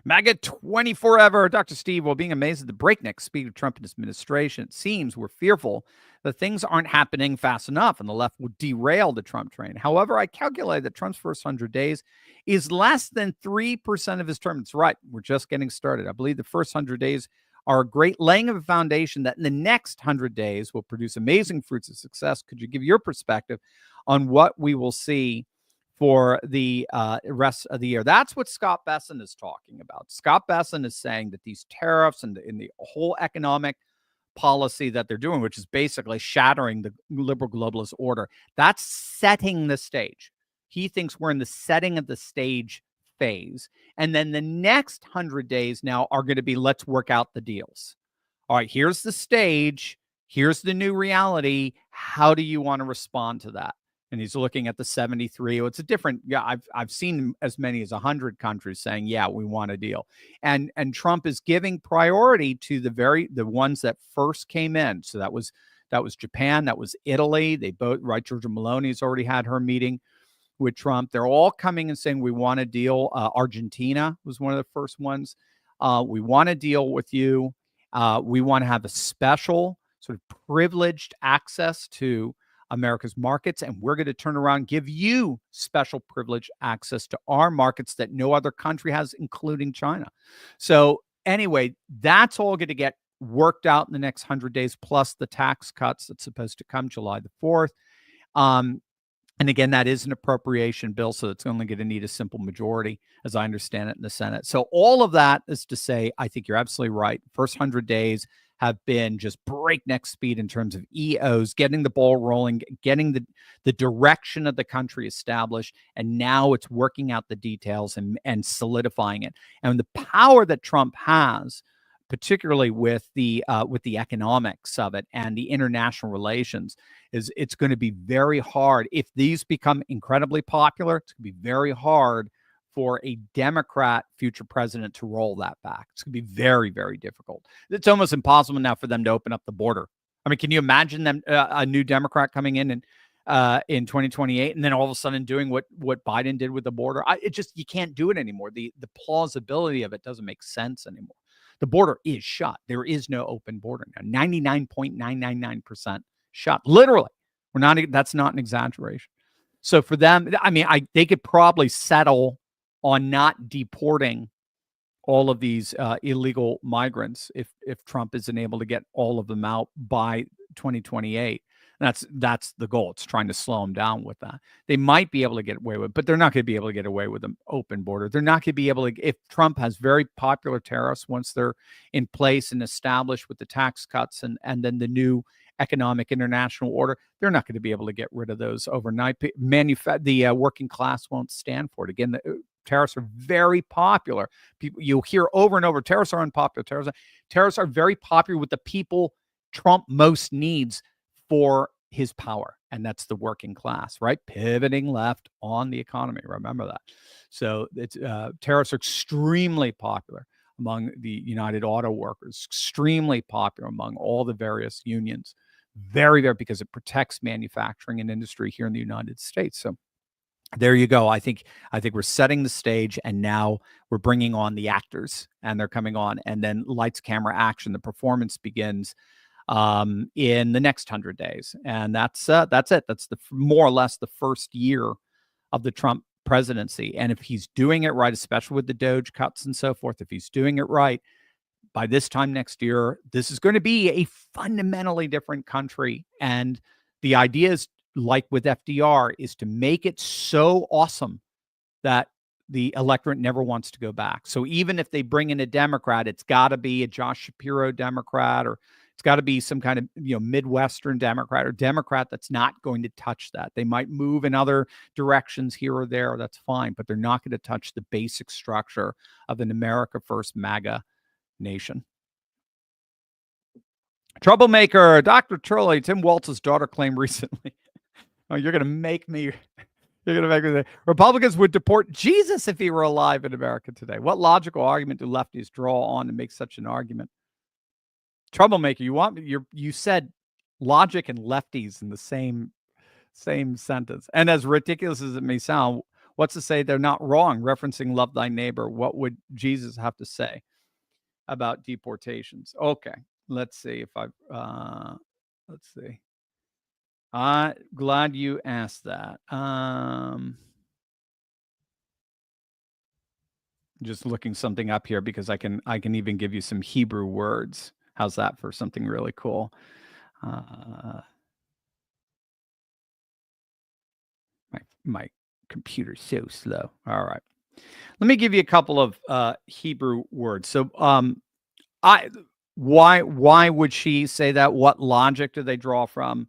MAGA 24 ever. Dr. Steve, while being amazed at the breakneck speed of Trump and his administration, it seems we're fearful that things aren't happening fast enough and the left will derail the Trump train. However, I calculate that Trump's first 100 days is less than 3% of his term. That's right. We're just getting started. I believe the first 100 days are a great laying of a foundation that in the next 100 days will produce amazing fruits of success. Could you give your perspective on what we will see for the rest of the year? That's what Scott Besson is talking about. Scott Besson is saying that these tariffs and the whole economic policy that they're doing, which is basically shattering the liberal globalist order, that's setting the stage. He thinks we're in the setting of the stage phase. And then the next 100 days now are going to be, let's work out the deals. All right, here's the stage. Here's the new reality. How do you want to respond to that? And he's looking at the 73. It's a different, I've seen as many as 100 countries saying, yeah, we want a deal. And Trump is giving priority to the ones that first came in. So that was Japan, that was Italy. They both, right? Giorgia Meloni's already had her meeting with Trump. They're all coming and saying, we want a deal. Argentina was one of the first ones. We want to deal with you. We want to have a special sort of privileged access to America's markets, and we're going to turn around, give you special privileged access to our markets that no other country has, including China. So anyway, that's all going to get worked out in the next 100 days, plus the tax cuts that's supposed to come July the 4th. And again, that is an appropriation bill, so it's only going to need a simple majority, as I understand it, in the Senate. So all of that is to say, I think you're absolutely right. First 100 days have been just breakneck speed in terms of EOs, getting the ball rolling, getting the direction of the country established, and now it's working out the details and solidifying it. And the power that Trump has, particularly with the economics of it and the international relations, is it's going to be very hard. If these become incredibly popular, it's going to be very hard for a Democrat future president to roll that back. It's going to be very, very difficult. It's almost impossible now for them to open up the border. I mean, can you imagine them, a new Democrat coming in 2028, and then all of a sudden doing what Biden did with the border? You can't do it anymore. The plausibility of it doesn't make sense anymore. The border is shut. There is no open border now. 99.999% shut. Literally. That's not an exaggeration. So for them, I mean, they could probably settle on not deporting all of these illegal migrants if Trump isn't able to get all of them out by 2028. That's the goal. It's trying to slow them down with that. They might be able to get away with it, but they're not going to be able to get away with an open border. They're not going to be able to, if Trump has very popular tariffs, once they're in place and established with the tax cuts and then the new economic international order, they're not going to be able to get rid of those overnight. The working class won't stand for it. Again, the tariffs are very popular. People, you'll hear over and over, tariffs are unpopular. Tariffs are very popular with the people Trump most needs for his power, and that's the working class, right? Pivoting left on the economy. Remember that. So tariffs are extremely popular among the United Auto Workers, extremely popular among all the various unions. Very, very, because it protects manufacturing and industry here in the United States. So there you go. I think we're setting the stage, and now we're bringing on the actors, and they're coming on, and then lights, camera, action. The performance begins in the next 100 days, and that's it. That's more or less the first year of the Trump presidency. And if he's doing it right, especially with the Doge cuts and so forth, if he's doing it right, by this time next year, this is going to be a fundamentally different country. And the idea is, like with FDR, is to make it so awesome that the electorate never wants to go back. So even if they bring in a Democrat, it's got to be a Josh Shapiro Democrat, or it's got to be some kind of Midwestern Democrat, or Democrat that's not going to touch that. They might move in other directions here or there. That's fine, but they're not going to touch the basic structure of an America First MAGA nation. Troublemaker, Dr. Turley, Tim Walz's daughter claimed recently. Oh, you're going to make me. You're going to make me say Republicans would deport Jesus if he were alive in America today. What logical argument do lefties draw on to make such an argument? Troublemaker, you said logic and lefties in the same sentence. And as ridiculous as it may sound, what's to say they're not wrong referencing love thy neighbor? What would Jesus have to say about deportations? Okay, let's see if let's see. Glad you asked that. Just looking something up here because I can even give you some Hebrew words. How's that for something really cool? My computer's so slow. All right. Let me give you a couple of Hebrew words. So why would she say that? What logic do they draw from?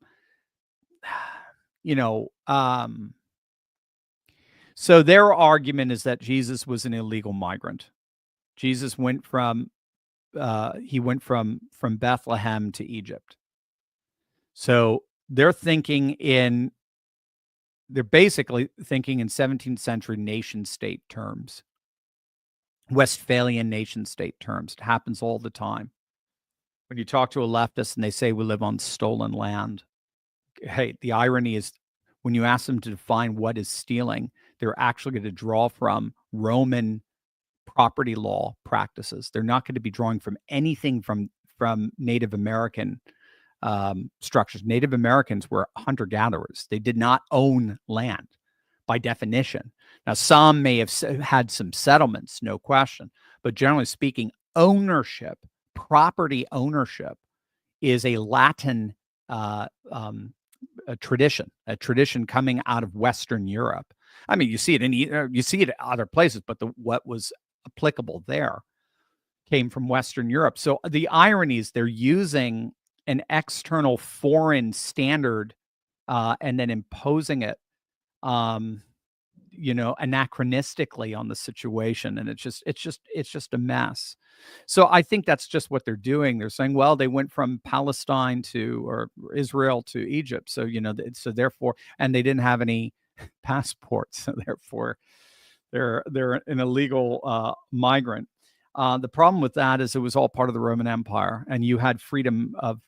So their argument is that Jesus was an illegal migrant. Jesus went from Bethlehem to Egypt. So they're basically thinking in 17th century nation state terms, Westphalian nation state terms. It happens all the time. When you talk to a leftist and they say we live on stolen land, hey, the irony is when you ask them to define what is stealing, they're actually going to draw from Roman property law practices. They're not going to be drawing from anything from Native American structures. Native Americans were hunter-gatherers. They did not own land by definition. Now, some may have had some settlements, no question, but generally speaking, property ownership is a Latin a tradition coming out of Western Europe. I mean, you see it you see it at other places, but what was applicable there came from Western Europe. So the irony is they're using an external foreign standard and then imposing it, anachronistically on the situation, and it's just a mess. So I think that's just what they're doing. They're saying, well, they went from Palestine or Israel to Egypt, so so therefore, and they didn't have any passports, so therefore, they're an illegal migrant. The problem with that is it was all part of the Roman Empire, and you had freedom of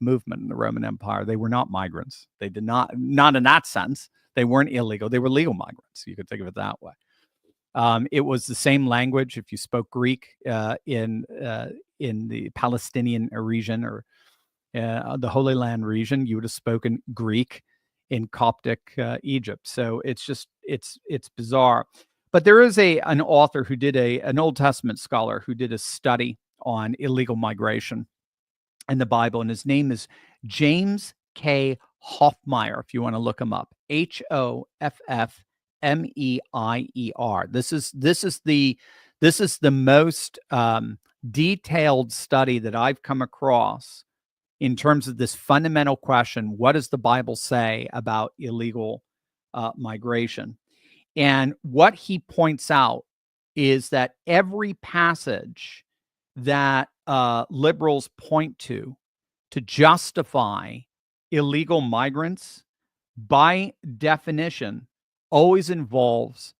movement in the Roman Empire. They were not migrants. They did not in that sense. They weren't illegal. They were legal migrants. You could think of it that way. It was the same language. If you spoke Greek in the Palestinian region or the Holy Land region, you would have spoken Greek in Coptic Egypt. So it's bizarre. But there is an author who did an Old Testament scholar who did a study on illegal migration in the Bible, and his name is James K. Hoffmeier, if you want to look him up. Hoffmeier. This is the most detailed study that I've come across in terms of this fundamental question: what does the Bible say about illegal migration? And what he points out is that every passage that liberals point to justify illegal migrants, by definition, always involves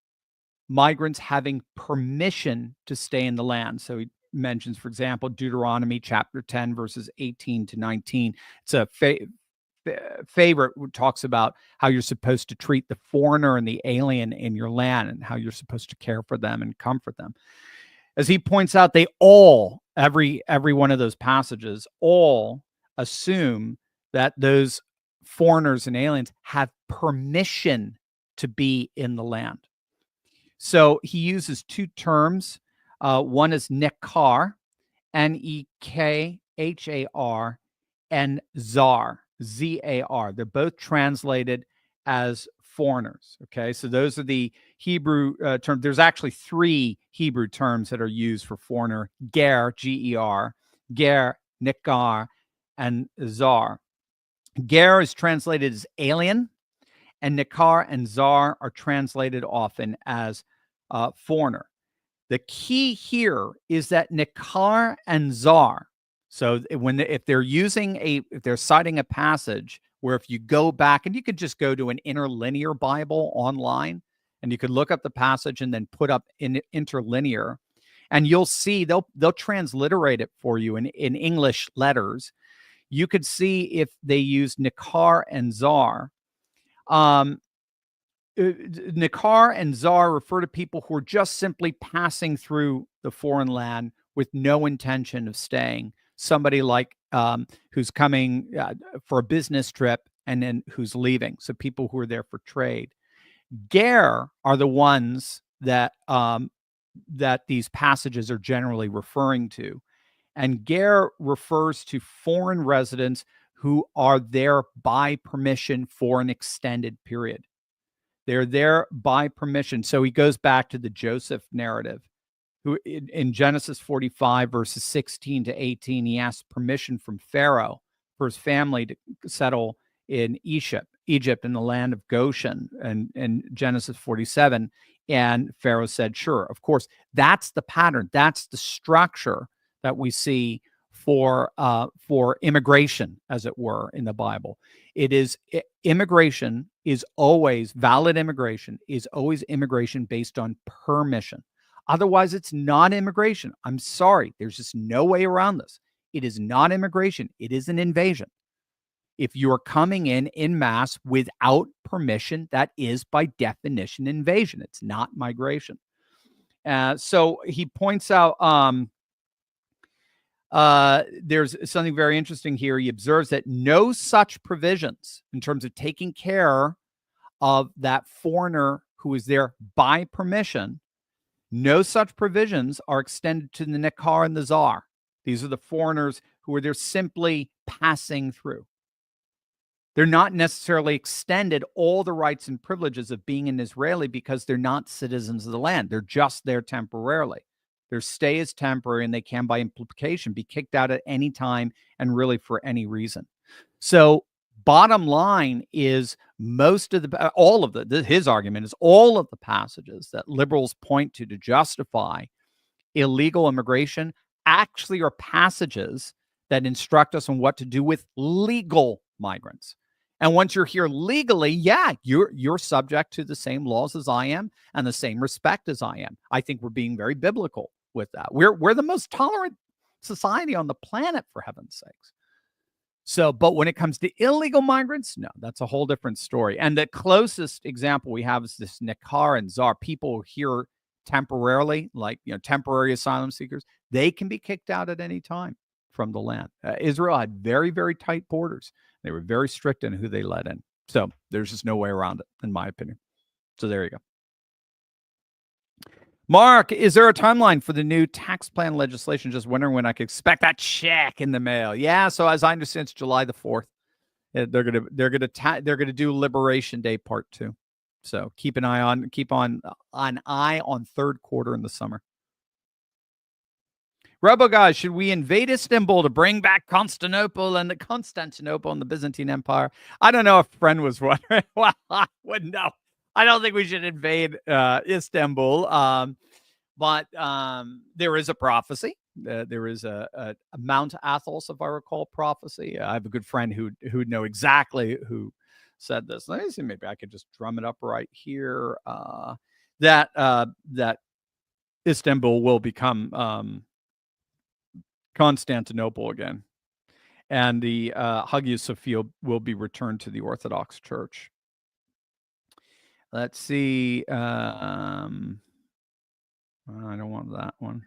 migrants having permission to stay in the land. So he mentions, for example, Deuteronomy chapter 10, verses 18 to 19. It's a favorite, talks about how you're supposed to treat the foreigner and the alien in your land and how you're supposed to care for them and comfort them. As he points out, they all, every one of those passages, all assume that those foreigners and aliens have permission to be in the land. So he uses two terms. One is nekar, Nekhar, and zar, Zar. They're both translated as foreigners. Okay, so those are the Hebrew terms. There's actually three Hebrew terms that are used for foreigner: ger, G-E-R, ger, nekar, and zar. Ger is translated as alien, and nekar and zar are translated often as foreigner. The key here is that nekar and zar. So if they're citing a passage where, if you go back, and you could just go to an interlinear Bible online, and you could look up the passage and then put up in interlinear, and you'll see they'll transliterate it for you in English letters. You could see if they use nekar and zar. Nekar and zar refer to people who are just simply passing through the foreign land with no intention of staying. Somebody like who's coming for a business trip and then who's leaving. So people who are there for trade. Ger are the ones that these passages are generally referring to. And ger refers to foreign residents who are there by permission for an extended period. They're there by permission. So he goes back to the Joseph narrative, who in Genesis 45, verses 16 to 18, he asks permission from Pharaoh for his family to settle in Egypt in the land of Goshen, and Genesis 47. And Pharaoh said, sure. Of course, that's the pattern. That's the structure that we see for immigration, as it were, in the Bible. Immigration is always valid. Immigration is always immigration based on permission. Otherwise, it's not immigration. I'm sorry. There's just no way around this. It is not immigration. It is an invasion. If you're coming in mass without permission, that is by definition invasion. It's not migration. So he points out there's something very interesting here. He observes that no such provisions in terms of taking care of that foreigner who is there by permission, no such provisions are extended to the nekar and the zar. These are the foreigners who are there simply passing through. They're not necessarily extended all the rights and privileges of being an Israeli because they're not citizens of the land. They're just there temporarily. Their stay is temporary, and they can, by implication, be kicked out at any time and really for any reason. So bottom line is his argument is all of the passages that liberals point to justify illegal immigration actually are passages that instruct us on what to do with legal migrants. And once you're here legally, yeah, you're subject to the same laws as I am and the same respect as I am. I think we're being very biblical with that. We're the most tolerant society on the planet, for heaven's sakes. So, but when it comes to illegal migrants, no, that's a whole different story. And the closest example we have is this Nikkar and Zar. People here temporarily, like, temporary asylum seekers, they can be kicked out at any time from the land. Israel had very, very tight borders. They were very strict in who they let in. So there's just no way around it, in my opinion. So there you go. Mark, is there a timeline for the new tax plan legislation? Just wondering when I could expect that check in the mail. Yeah, so as I understand, it's July the 4th. They're gonna do Liberation Day Part 2. So keep an eye on third quarter in the summer. Robo guys, should we invade Istanbul to bring back Constantinople and the Byzantine Empire? I don't know if friend was wondering. Well, I wouldn't know. I don't think we should invade Istanbul, but there is a prophecy. There is a Mount Athos, if I recall, prophecy. I have a good friend who'd know exactly who said this. Let me see. Maybe I could just drum it up right here. That Istanbul will become Constantinople again, and the Hagia Sophia will be returned to the Orthodox Church. Let's see. I don't want that one.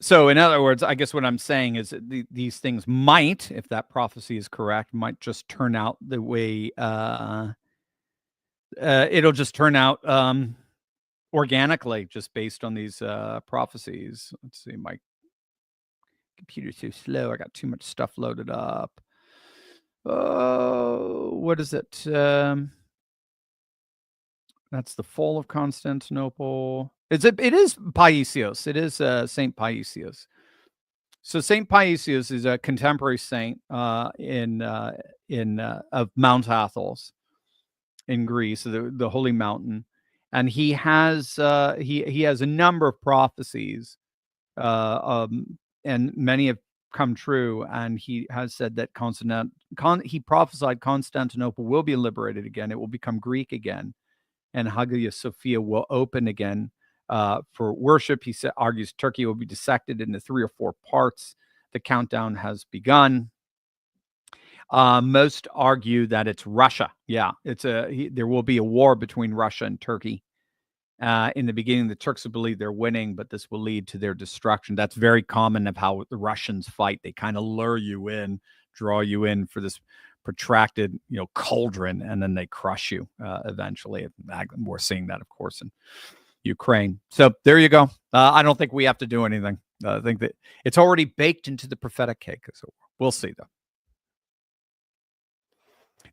So, in other words, I guess what I'm saying is that these things might, if that prophecy is correct, might just turn out the way it'll just turn out organically, just based on these prophecies. Let's see. My computer's too slow. I got too much stuff loaded up. What is it? That's the fall of Constantinople. It is Paisios. It is Saint Paisios. So Saint Paisios is a contemporary saint of Mount Athos in Greece, the holy mountain, and he has a number of prophecies, and many have come true, and he has said that he prophesied Constantinople will be liberated again. It will become Greek again, and Hagia Sophia will open again for worship. He argues Turkey will be dissected into 3 or 4 parts. The countdown has begun. Most argue that it's Russia. Yeah, there will be a war between Russia and Turkey. In the beginning, the Turks will believe they're winning, but this will lead to their destruction. That's very common of how the Russians fight. They kind of lure you in, draw you in for this protracted, cauldron, and then they crush you eventually. We're seeing that, of course, in Ukraine. So there you go. I don't think we have to do anything. I think that it's already baked into the prophetic cake. So we'll see, though.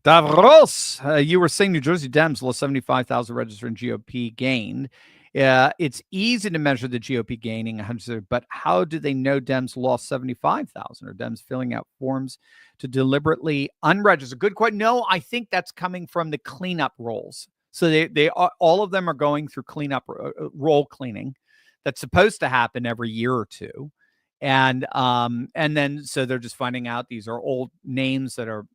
Davros, you were saying New Jersey Dems lost 75,000 registered and GOP gained. It's easy to measure the GOP gaining, but how do they know Dems lost 75,000? Are Dems filling out forms to deliberately unregister? Good question. No, I think that's coming from the cleanup rolls. So they are, all of them are going through cleanup, roll cleaning. That's supposed to happen every year or two. And then so they're just finding out these are old names that are,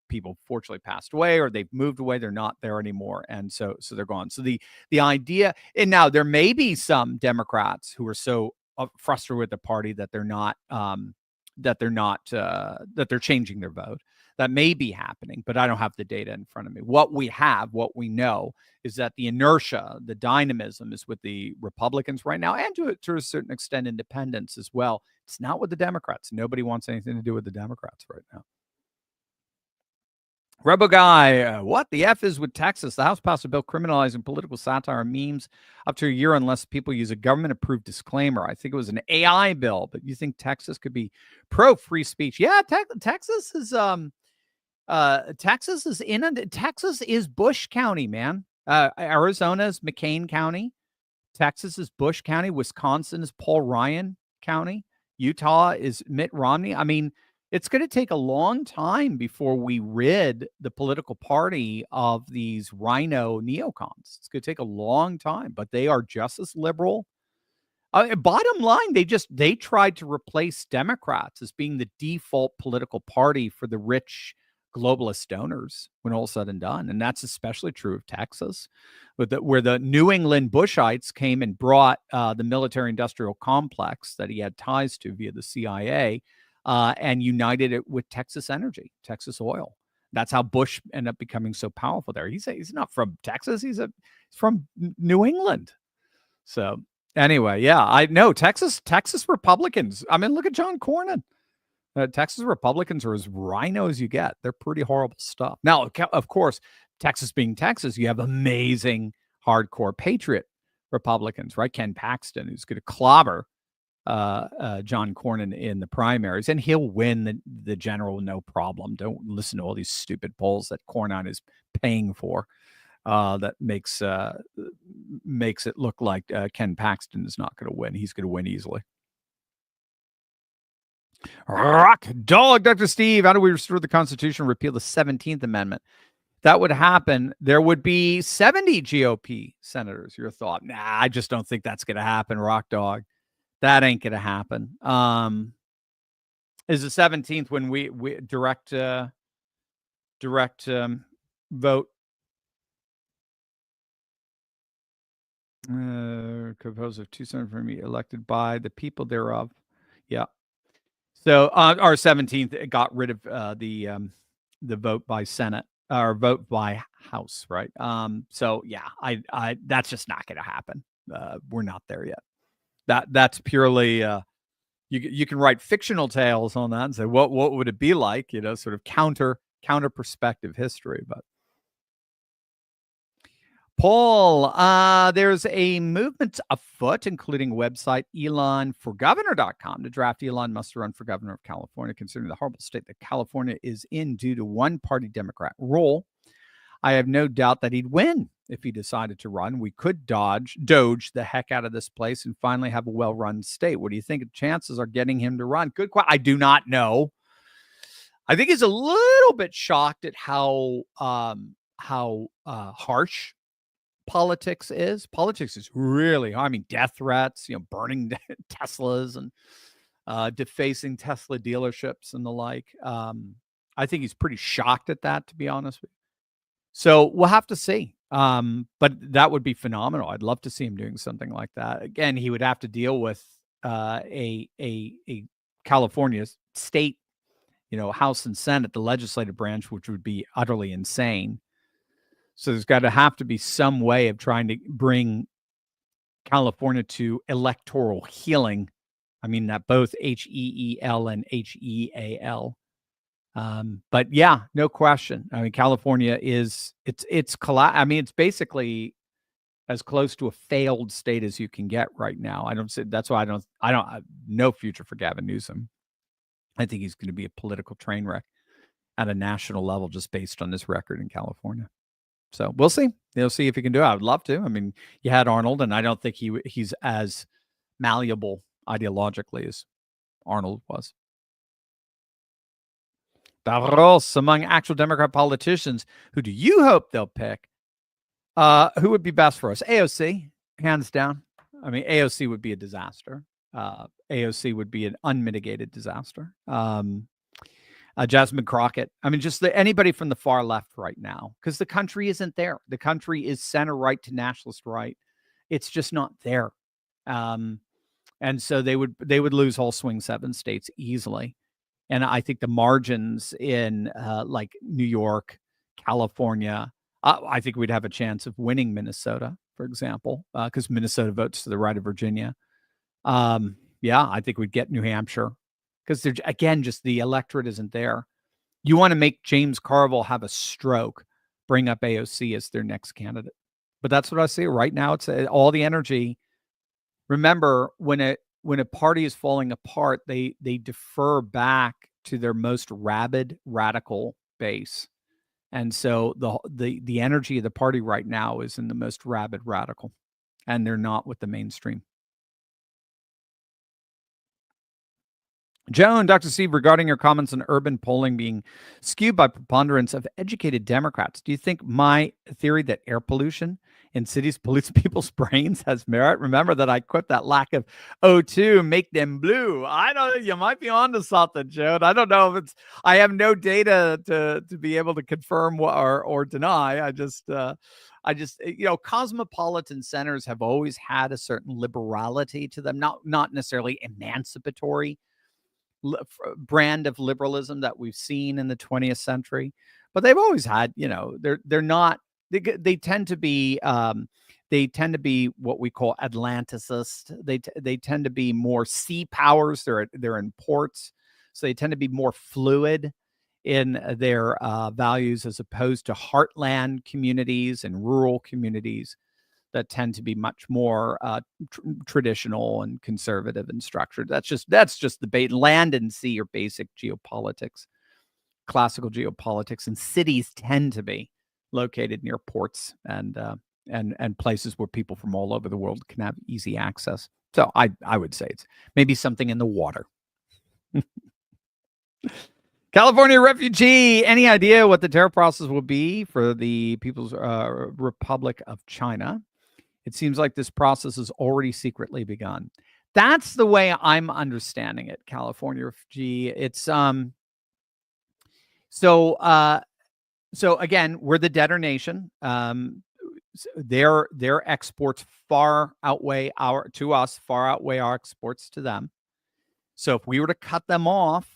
people fortunately passed away or they've moved away. Not there anymore. And so they're gone. So the idea, and now there may be some Democrats who are so frustrated with the party that they're changing their vote. That may be happening, but I don't have the data in front of me. What we know is that the inertia, the dynamism is with the Republicans right now, and to a certain extent, independents as well. It's not with the Democrats. Nobody wants anything to do with the Democrats right now. Rebel Guy, what the F is with Texas? The House passed a bill criminalizing political satire and memes up to a year unless people use a government-approved disclaimer. I think it was an AI bill, but you think Texas could be pro-free speech? Yeah, Texas is Texas is Bush County, man. Arizona is McCain County. Texas is Bush County. Wisconsin is Paul Ryan County. Utah is Mitt Romney. I mean, it's going to take a long time before we rid the political party of these rhino neocons. It's going to take a long time, but they are just as liberal. Bottom line, they tried to replace Democrats as being the default political party for the rich globalist donors when all said and done. And that's especially true of Texas, where the New England Bushites came and brought the military-industrial complex that he had ties to via the CIA and united it with Texas Energy, Texas Oil. That's how Bush ended up becoming so powerful there. He's not from Texas. He's from New England. So anyway, yeah, I know Texas Republicans. I mean, look at John Cornyn. Texas Republicans are as rhino as you get. They're pretty horrible stuff. Now, of course, Texas being Texas, you have amazing hardcore patriot Republicans, right? Ken Paxton, who's going to clobber John Cornyn in the primaries, and he'll win the general no problem. Don't listen to all these stupid polls that Cornyn is paying for. That makes it look like Ken Paxton is not going to win. He's going to win easily. Rock dog, Dr. Steve. How do we restore the Constitution and repeal the 17th Amendment? That would happen. There would be 70 GOP senators. Your thought? Nah, I just don't think that's going to happen, Rock dog. That ain't going to happen. Is the 17th when we direct vote? Composed of 2 senators from me elected by the people thereof. Yeah. So our 17th it got rid of the vote by Senate or vote by House, right? So yeah, I that's just not going to happen. We're not there yet. That's purely you can write fictional tales on that and say what would it be like? You know, sort of counter perspective history, but. Paul, there's a movement afoot, including website ElonForGovernor.com to draft Elon Musk to run for governor of California, considering the horrible state that California is in due to one-party Democrat rule. I have no doubt that he'd win if he decided to run. We could doge the heck out of this place and finally have a well-run state. What do you think the chances are getting him to run? Good question. I do not know. I think he's a little bit shocked at how harsh politics is really, I mean, death threats, burning Teslas and defacing Tesla dealerships and the like. I think he's pretty shocked at that, to be honest with you. So we'll have to see. But that would be phenomenal. I'd love to see him doing something like that. Again, he would have to deal with a California state, House and Senate, the legislative branch, which would be utterly insane. So there's got to have to be some way of trying to bring California to electoral healing. I mean that both HEEL and HEAL. But yeah, no question. I mean, California is it's basically as close to a failed state as you can get right now. That's why I don't no future for Gavin Newsom. I think he's going to be a political train wreck at a national level just based on his record in California. So we'll see. They'll see if he can do it. I would love to. I mean, you had Arnold, and I don't think he's as malleable ideologically as Arnold was. Davros, among actual Democrat politicians, who do you hope they'll pick? Who would be best for us? AOC, hands down. I mean, AOC would be a disaster. AOC would be an unmitigated disaster. Jasmine Crockett. I mean, just anybody from the far left right now, because the country isn't there. The country is center right to nationalist right. It's just not there. And so they would lose whole swing 7 states easily. And I think the margins in like New York, California, I think we'd have a chance of winning Minnesota, for example, because Minnesota votes to the right of Virginia. Yeah, I think we'd get New Hampshire. Because again, just the electorate isn't there. You want to make James Carville have a stroke, bring up AOC as their next candidate. But that's what I see right now. It's all the energy. Remember, when a party is falling apart, they defer back to their most rabid radical base. And so the energy of the party right now is in the most rabid radical, and they're not with the mainstream. Joan, Dr. Steve, regarding your comments on urban polling being skewed by preponderance of educated Democrats, do you think my theory that air pollution in cities pollutes people's brains has merit? Remember that I quote that lack of O2 make them blue. I don't know. You might be onto something, Joan. I don't know if it's. I have no data to be able to confirm or deny. I just cosmopolitan centers have always had a certain liberality to them, not necessarily emancipatory brand of liberalism that we've seen in the 20th century, but they've always had, they're not, they tend to be what we call Atlanticist. They tend to be more sea powers. They're in ports, so they tend to be more fluid in their values as opposed to heartland communities and rural communities that tend to be much more traditional and conservative and structured. That's just the land and sea are basic geopolitics, classical geopolitics, and cities tend to be located near ports and places where people from all over the world can have easy access. So I would say it's maybe something in the water. California refugee, any idea what the tariff process will be for the People's Republic of China? It seems like this process has already secretly begun. That's the way I'm understanding it, California refugee. It's so again, we're the debtor nation. Their exports far outweigh our exports to them. So if we were to cut them off,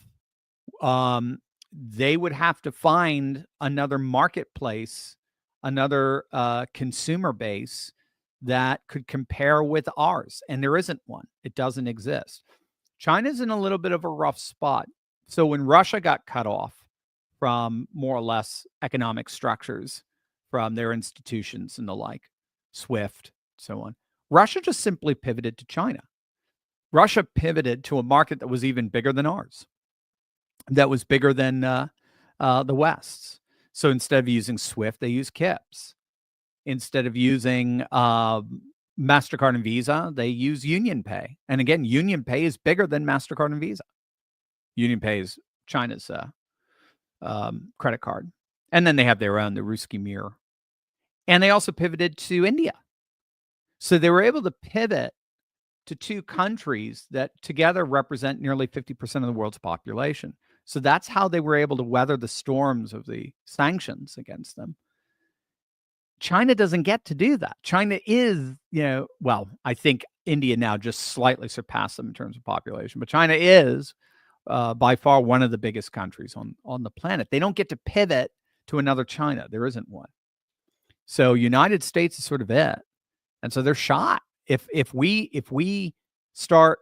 they would have to find another marketplace, another consumer base that could compare with ours. And there isn't one. It doesn't exist. China's in a little bit of a rough spot. So when Russia got cut off from more or less economic structures, from their institutions and the like, SWIFT, so on, Russia just simply pivoted to China. Russia pivoted to a market that was even bigger than ours, that was bigger than the West's. So instead of using SWIFT, they use KIPS. Instead of using MasterCard and Visa, they use UnionPay. And again, UnionPay is bigger than MasterCard and Visa. UnionPay is China's credit card. And then they have their own, the Ruski Mir. And they also pivoted to India. So they were able to pivot to two countries that together represent nearly 50% of the world's population. So that's how they were able to weather the storms of the sanctions against them. China doesn't get to do that. China is, I think India now just slightly surpassed them in terms of population, but China is by far one of the biggest countries on the planet. They don't get to pivot to another China. There isn't one. So United States is sort of it. And so they're shot. If we start,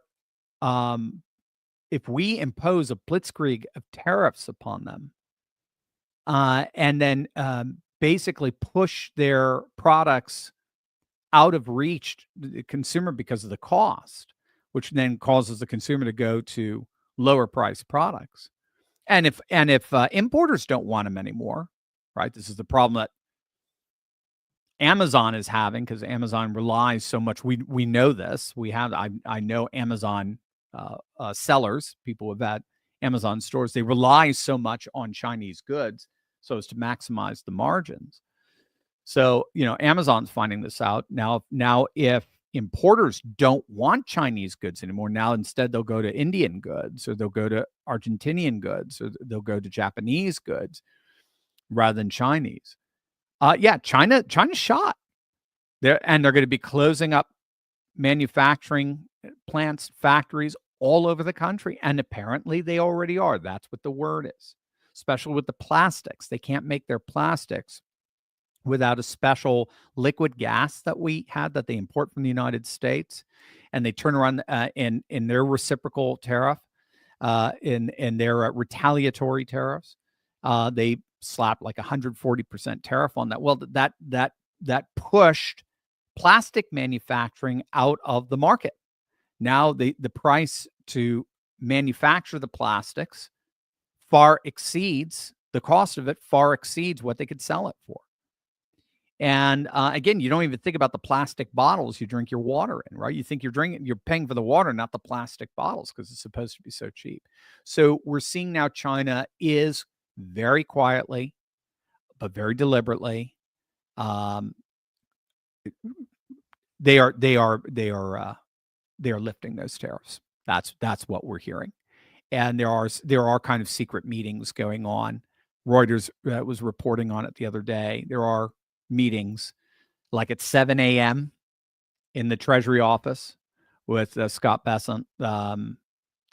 if we impose a blitzkrieg of tariffs upon them, and then basically push their products out of reach to the consumer because of the cost, which then causes the consumer to go to lower priced products. And if importers don't want them anymore, right? This is the problem that Amazon is having, because Amazon relies so much. We know this. I know Amazon sellers, people who've had Amazon stores. They rely so much on Chinese goods so as to maximize the margins. So, Amazon's finding this out now. If importers don't want Chinese goods anymore, now instead they'll go to Indian goods, or they'll go to Argentinian goods, or they'll go to Japanese goods rather than Chinese. China's shot there, and they're going to be closing up manufacturing plants, factories all over the country. And apparently they already are. That's what the word is. Especially with the plastics. They can't make their plastics without a special liquid gas that they import from the United States. And they turn around in their reciprocal tariff, in their retaliatory tariffs. They slapped like 140% tariff on that. Well, that pushed plastic manufacturing out of the market. Now the price to manufacture the plastics far exceeds the cost of it, far exceeds what they could sell it for. And again, you don't even think about the plastic bottles you drink your water in, right? You think you're paying for the water, not the plastic bottles, because it's supposed to be so cheap. So we're seeing now China is very quietly, but very deliberately, they are lifting those tariffs. That's what we're hearing, and there are kind of secret meetings going on. Reuters was reporting on it the other day. There are meetings like at 7 a.m. in the Treasury office with Scott Bessent,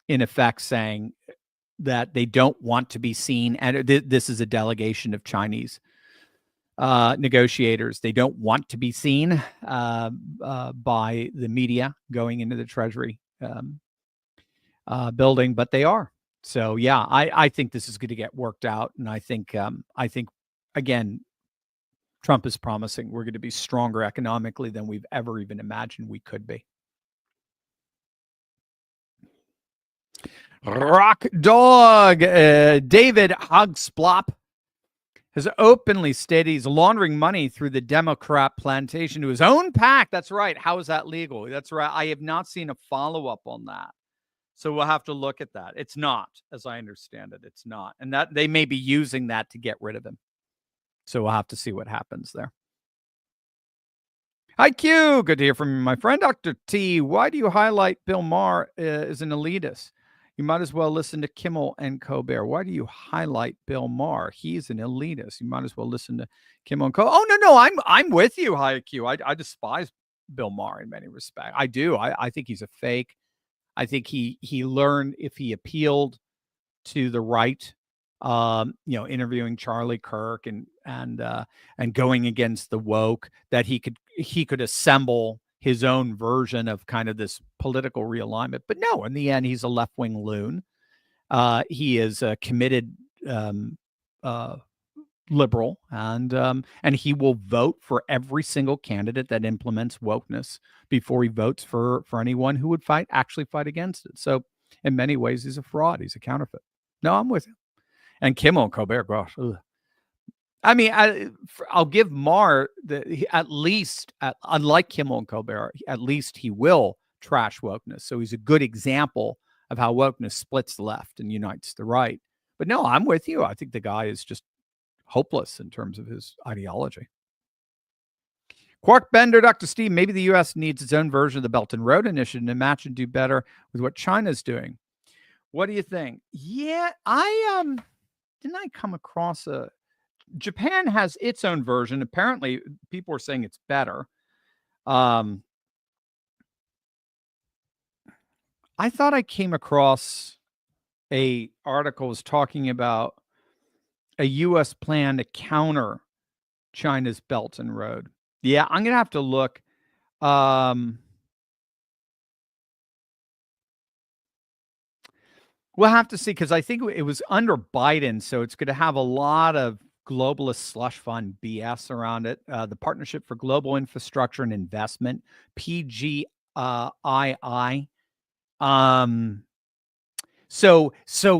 in effect saying that they don't want to be seen, and this is a delegation of Chinese negotiators. They don't want to be seen by the media going into the Treasury building, but they are. So yeah, I think this is going to get worked out, and I think again, Trump is promising we're going to be stronger economically than we've ever even imagined we could be. Rock Dog David Hogsplop has openly stated he's laundering money through the Democrat plantation to his own PAC. That's right. How is that legal? That's right. I have not seen a follow-up on that. So we'll have to look at that. It's not, as I understand it, it's not. And that they may be using that to get rid of him. So we'll have to see what happens there. Hi, Q. Good to hear from you, my friend. Dr. T, why do you highlight Bill Maher as an elitist? You might as well listen to Kimmel and Colbert. Why do you highlight Bill Maher? He's an elitist. You might as well listen to Kimmel and Colbert. Oh, no, I'm with you, Hi, Q. I despise Bill Maher in many respects. I do. I think he's a fake. I think he learned, if he appealed to the right, interviewing Charlie Kirk and going against the woke, that he could assemble his own version of kind of this political realignment. But no, in the end, he's a left-wing loon. He is a committed liberal, and he will vote for every single candidate that implements wokeness before he votes for anyone who would actually fight against it. So in many ways, he's a fraud. He's a counterfeit. No, I'm with you. And Kimmel and Colbert, gosh. Ugh. I mean, I'll give Maher at least, unlike Kimmel and Colbert, at least he will trash wokeness. So he's a good example of how wokeness splits the left and unites the right. But no, I'm with you. I think the guy is just hopeless in terms of his ideology. Quark Bender, Dr. Steve, maybe the U.S. needs its own version of the Belt and Road Initiative to match and do better with what China's doing. What do you think? Yeah, didn't I come across Japan has its own version. Apparently, people are saying it's better. I thought I came across a article was talking about a U.S. plan to counter China's Belt and Road. Yeah, I'm going to have to look. We'll have to see, because I think it was under Biden, so it's going to have a lot of globalist slush fund BS around it. The Partnership for Global Infrastructure and Investment, PGII. So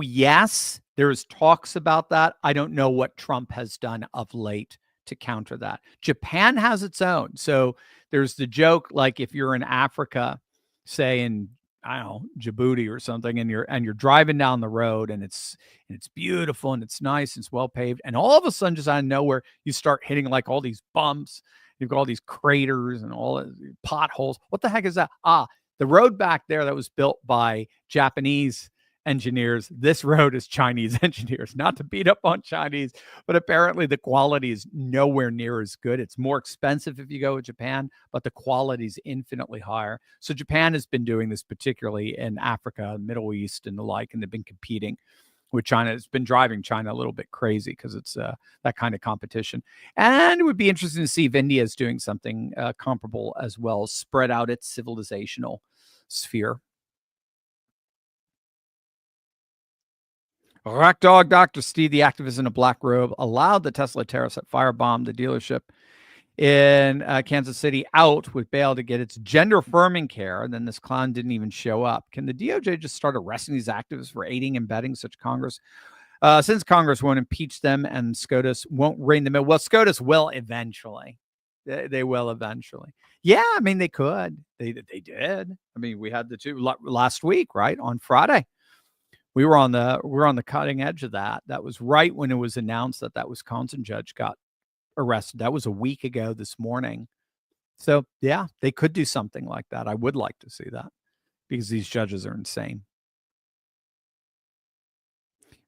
yes, there's talks about that. I don't know what Trump has done of late to counter that. Japan has its own. So there's the joke, like if you're in Africa, say in, I don't know, Djibouti or something, and you're driving down the road, and it's beautiful and it's nice and it's well paved, and all of a sudden, just out of nowhere, you start hitting like all these bumps. You've got all these craters and all potholes. What the heck is that? The road back there that was built by Japanese engineers. This road is Chinese engineers. Not to beat up on Chinese, but apparently the quality is nowhere near as good. It's more expensive if you go to Japan, but the quality is infinitely higher. So Japan has been doing this, particularly in Africa, Middle East, and the like, and they've been competing with China. It's been driving China a little bit crazy because it's that kind of competition. And it would be interesting to see if India is doing something comparable as well, spread out its civilizational sphere. Rock Dog Dr. Steve, the activist in a black robe, allowed the Tesla terrorists that firebombed the dealership in Kansas City out with bail to get its gender-affirming care, and then this clown didn't even show up. Can the DOJ just start arresting these activists for aiding and abetting such Congress? Since Congress won't impeach them and SCOTUS won't rein them in. Well, SCOTUS will eventually. They will eventually. Yeah, I mean, they could. They did. I mean, we had the two last week, right? On Friday. We're on the cutting edge of that. That was right when it was announced that that Wisconsin judge got arrested. That was a week ago this morning. So, yeah, they could do something like that. I would like to see that because these judges are insane.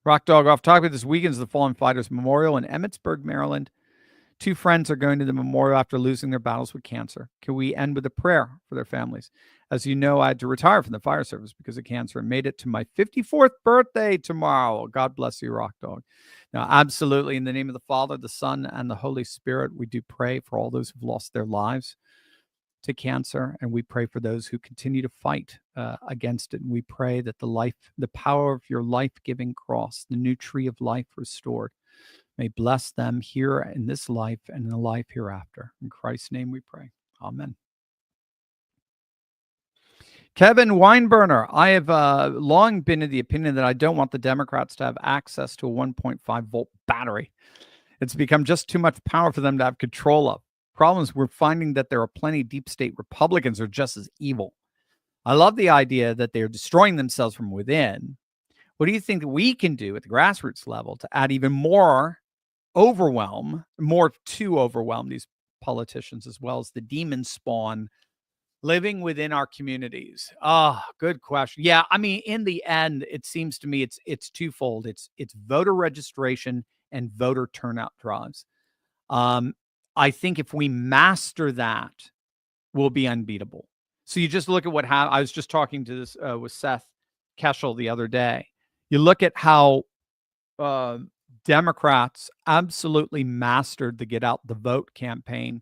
Rock Dog off topic. This weekend is the Fallen Fighters Memorial in Emmitsburg, Maryland. 2 friends are going to the memorial after losing their battles with cancer. Can we end with a prayer for their families? As you know, I had to retire from the fire service because of cancer and made it to my 54th birthday tomorrow. God bless you, Rock Dog. Now, absolutely, in the name of the Father, the Son, and the Holy Spirit, we do pray for all those who've lost their lives to cancer, and we pray for those who continue to fight against it. And we pray that the power of your life-giving cross, the new tree of life restored, may bless them here in this life and in the life hereafter. In Christ's name we pray. Amen. Kevin Weinberner, I have long been of the opinion that I don't want the Democrats to have access to a 1.5 volt battery. It's become just too much power for them to have control of. Problems, we're finding that there are plenty of deep state Republicans who are just as evil. I love the idea that they're destroying themselves from within. What do you think that we can do at the grassroots level to add even more to overwhelm these politicians, as well as the demon spawn living within our communities? Good question. Yeah, I mean, in the end, it seems to me it's twofold. It's voter registration and voter turnout drives. I think if we master that, we'll be unbeatable. So you just look at what happened. I was just talking to this with Seth Keschel the other day. You look at how Democrats absolutely mastered the get out the vote campaign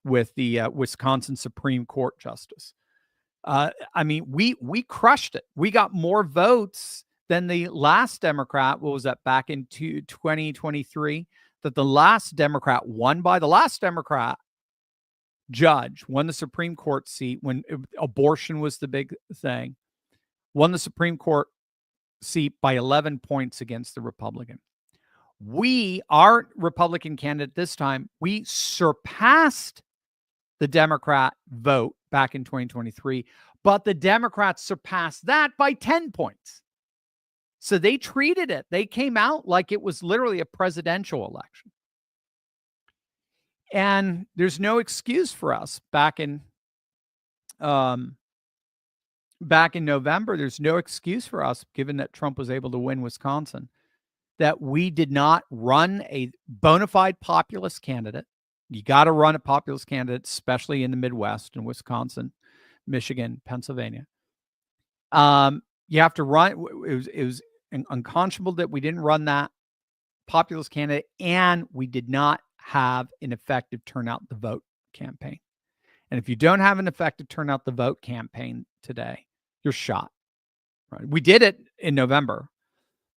with the Wisconsin Supreme Court justice. I mean, we crushed it. We got more votes than the last Democrat. What was that, back in 2023? That the last Democrat won by. The last Democrat judge won the Supreme Court seat when abortion was the big thing. Won the Supreme Court seat by 11 points against the Republican. Our Republican candidate this time, we surpassed the Democrat vote back in 2023, but the Democrats surpassed that by 10 points. So they treated it. They came out like it was literally a presidential election. And there's no excuse for us back in November. There's no excuse for us, given that Trump was able to win Wisconsin, that we did not run a bona fide populist candidate. You got to run a populist candidate, especially in the Midwest, in Wisconsin, Michigan, Pennsylvania. You have to run. It was unconscionable that we didn't run that populist candidate, and we did not have an effective turnout the vote campaign. And if you don't have an effective turnout the vote campaign today, you're shot. Right? We did it in November,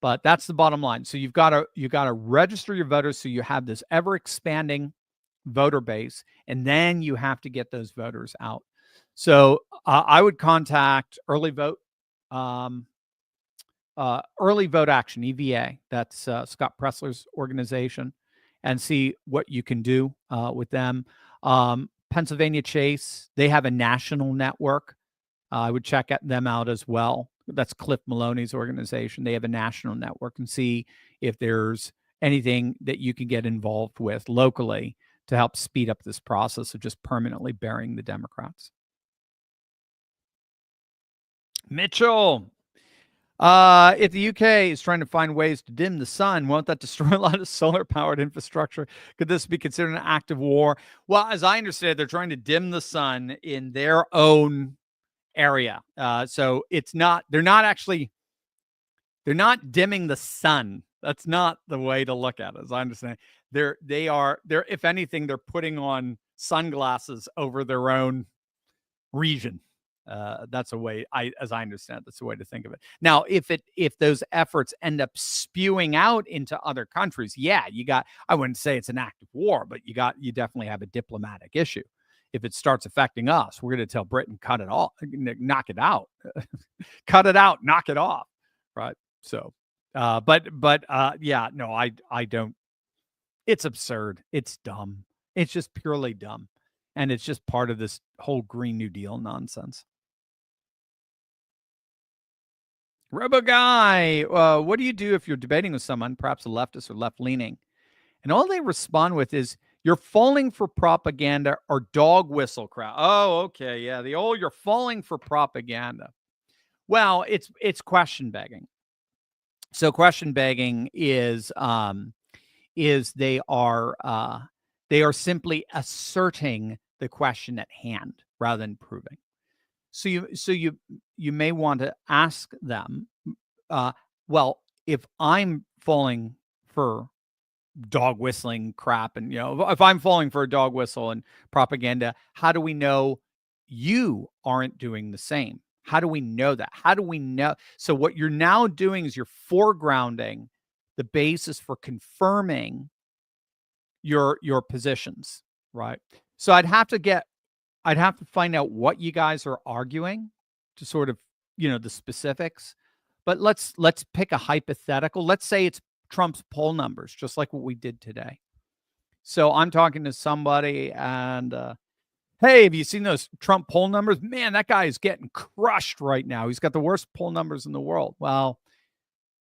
but that's the bottom line. So you got to register your voters so you have this ever expanding voter base, and then you have to get those voters out. So I would contact Early Vote Action, EVA. That's Scott Pressler's organization, and see what you can do with them. Pennsylvania Chase, they have a national network. I would check them out as well. That's Cliff Maloney's organization. They have a national network, and see if there's anything that you can get involved with locally to help speed up this process of just permanently burying the Democrats. Mitchell, if the UK is trying to find ways to dim the sun, won't that destroy a lot of solar-powered infrastructure? Could this be considered an act of war? Well, as I understand it, they're trying to dim the sun in their own area. So it's not, they're not dimming the sun. That's not the way to look at it, as I understand. They're if anything, they're putting on sunglasses over their own region. That's a way, as I understand it, that's a way to think of it. Now, if those efforts end up spewing out into other countries, yeah, I wouldn't say it's an act of war, but you definitely have a diplomatic issue. If it starts affecting us, we're going to tell Britain, cut it off, knock it out, cut it out, knock it off, right? So, yeah, no, I don't. It's absurd. It's dumb. It's just purely dumb. And it's just part of this whole Green New Deal nonsense. Robo Guy, what do you do if you're debating with someone, perhaps a leftist or left-leaning, and all they respond with is, you're falling for propaganda or dog whistle crowd? Oh, okay, yeah, you're falling for propaganda. Well, it's question begging. So question begging is they are simply asserting the question at hand rather than proving. So you may want to ask them, well, if I'm falling for dog whistling crap, and if I'm falling for a dog whistle and propaganda, how do we know you aren't doing the same? How do we know that? How do we know? So what you're now doing is you're foregrounding the basis for confirming your positions, right? So I'd have to find out what you guys are arguing to sort of, the specifics. But let's pick a hypothetical. Let's say it's Trump's poll numbers, just like what we did today. So I'm talking to somebody and, hey, have you seen those Trump poll numbers? Man, that guy is getting crushed right now. He's got the worst poll numbers in the world. Well,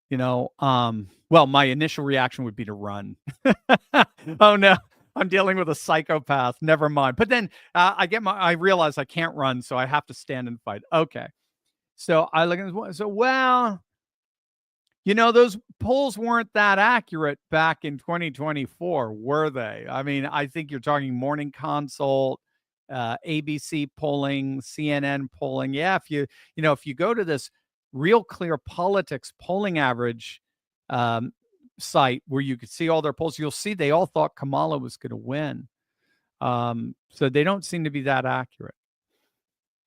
my initial reaction would be to run. Oh no, I'm dealing with a psychopath. Never mind. But then I realize I can't run, so I have to stand and fight. Okay. So I look at this. So, well, those polls weren't that accurate back in 2024, were they? I mean, I think you're talking Morning Consult, ABC polling, CNN polling. Yeah, if you go to this Real Clear Politics polling average site where you could see all their polls, you'll see they all thought Kamala was going to win. So they don't seem to be that accurate.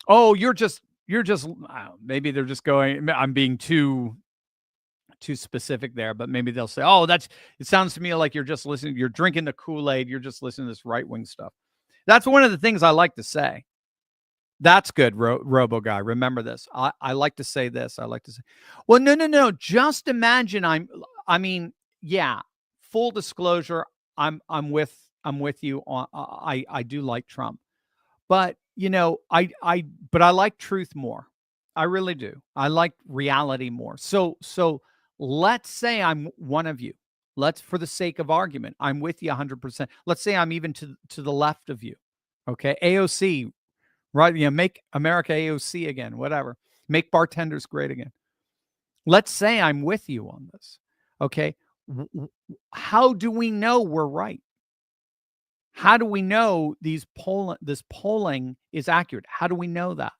Oh, you're just maybe they're just going, I'm being too specific there, but maybe they'll say, oh, it sounds to me like you're just listening, you're drinking the Kool-Aid, you're just listening to this right-wing stuff. That's one of the things I like to say. That's good, Robo Guy. Remember this. I like to say this. I like to say, well, no. Just imagine yeah, full disclosure, I'm with you on, I do like Trump, but I like truth more. I really do. I like reality more. So let's say I'm one of you. For the sake of argument, I'm with you 100%. Let's say I'm even to the left of you. Okay. AOC, right? Make America AOC again, whatever. Make bartenders great again. Let's say I'm with you on this. Okay. How do we know we're right? How do we know this polling is accurate? How do we know that?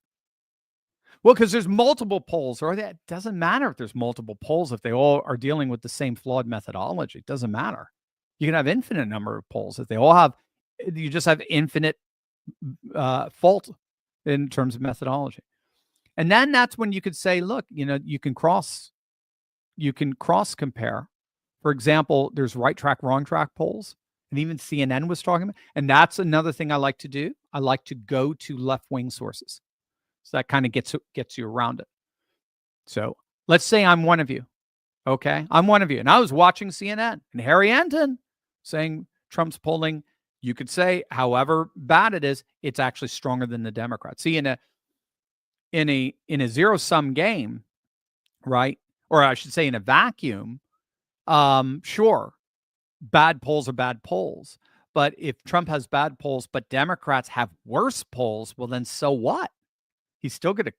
Well, because there's multiple polls, or that doesn't matter if there's multiple polls if they all are dealing with the same flawed methodology. It doesn't matter. You can have infinite number of polls if they all have. You just have infinite fault in terms of methodology, and then that's when you could say, look, you can cross compare. For example, there's right track, wrong track polls, and even CNN was talking about. And that's another thing I like to do. I like to go to left wing sources. So that kind of gets you around it. So let's say I'm one of you. Okay. I'm one of you. And I was watching CNN and Harry Anton saying Trump's polling, you could say, however bad it is, it's actually stronger than the Democrats. See, in a zero-sum game, right? Or I should say in a vacuum, sure, bad polls are bad polls. But if Trump has bad polls, but Democrats have worse polls, well, then so what? He's still going to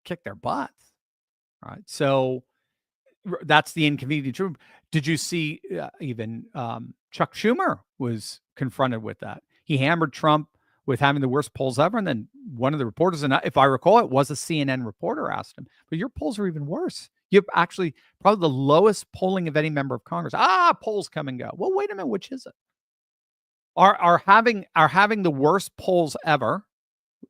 kick their butts, right? So that's the inconvenient truth. Did you see even Chuck Schumer was confronted with that? He hammered Trump with having the worst polls ever. And then one of the reporters, and if I recall, it was a CNN reporter, asked him, but your polls are even worse. You're actually probably the lowest polling of any member of Congress. Polls come and go. Well, wait a minute. Which is it? Are having the worst polls ever,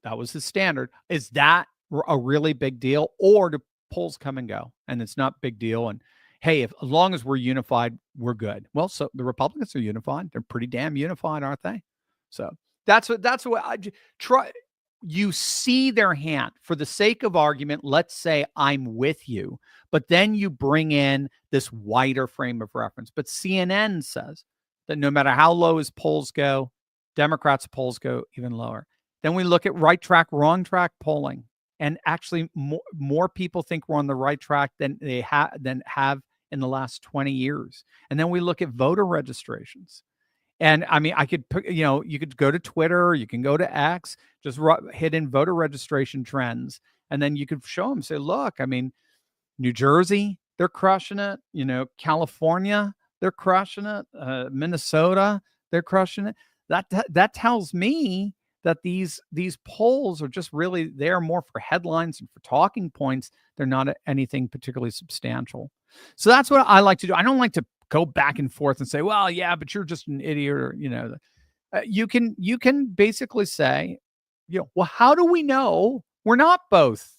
that was his standard, is that a really big deal, or do polls come and go and it's not big deal? And hey, as long as we're unified, we're good. Well, so the Republicans are unified. They're pretty damn unified, aren't they? So that's what I try. You see their hand. For the sake of argument, let's say I'm with you, but then you bring in this wider frame of reference. But CNN says that no matter how low his polls go, Democrats' polls go even lower. Then we look at right track, wrong track polling. And actually, more people think we're on the right track than they have in the last 20 years. And then we look at voter registrations. And I mean, I could put, you could go to Twitter, you can go to X, just hit in voter registration trends. And then you could show them, say, look, I mean, New Jersey, they're crushing it. California, they're crushing it. Minnesota, they're crushing it. That tells me that these polls are just really there more for headlines and for talking points. They're not anything particularly substantial. So that's what I like to do. I don't like to go back and forth and say, well, yeah, but you're just an idiot, or you can basically say, well, how do we know we're not both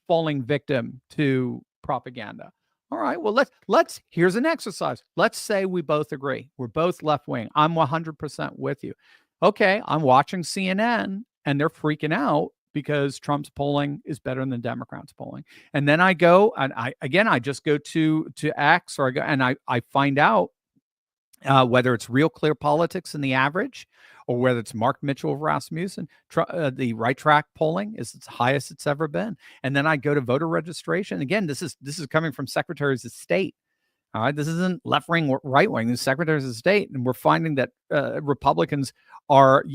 falling victim to propaganda? All right, well, let's here's an exercise. Let's say we both agree. We're both left wing. I'm 100% with you. Okay, I'm watching CNN and they're freaking out because Trump's polling is better than Democrats' polling. And then I go and I just go to X, or I go and I find out whether it's Real Clear Politics in the average, or whether it's Mark Mitchell of Rasmussen. The right track polling is its highest it's ever been. And then I go to voter registration. Again, this is coming from secretaries of state. All right, this isn't left wing, right wing. This is secretaries of state, and we're finding that Republicans are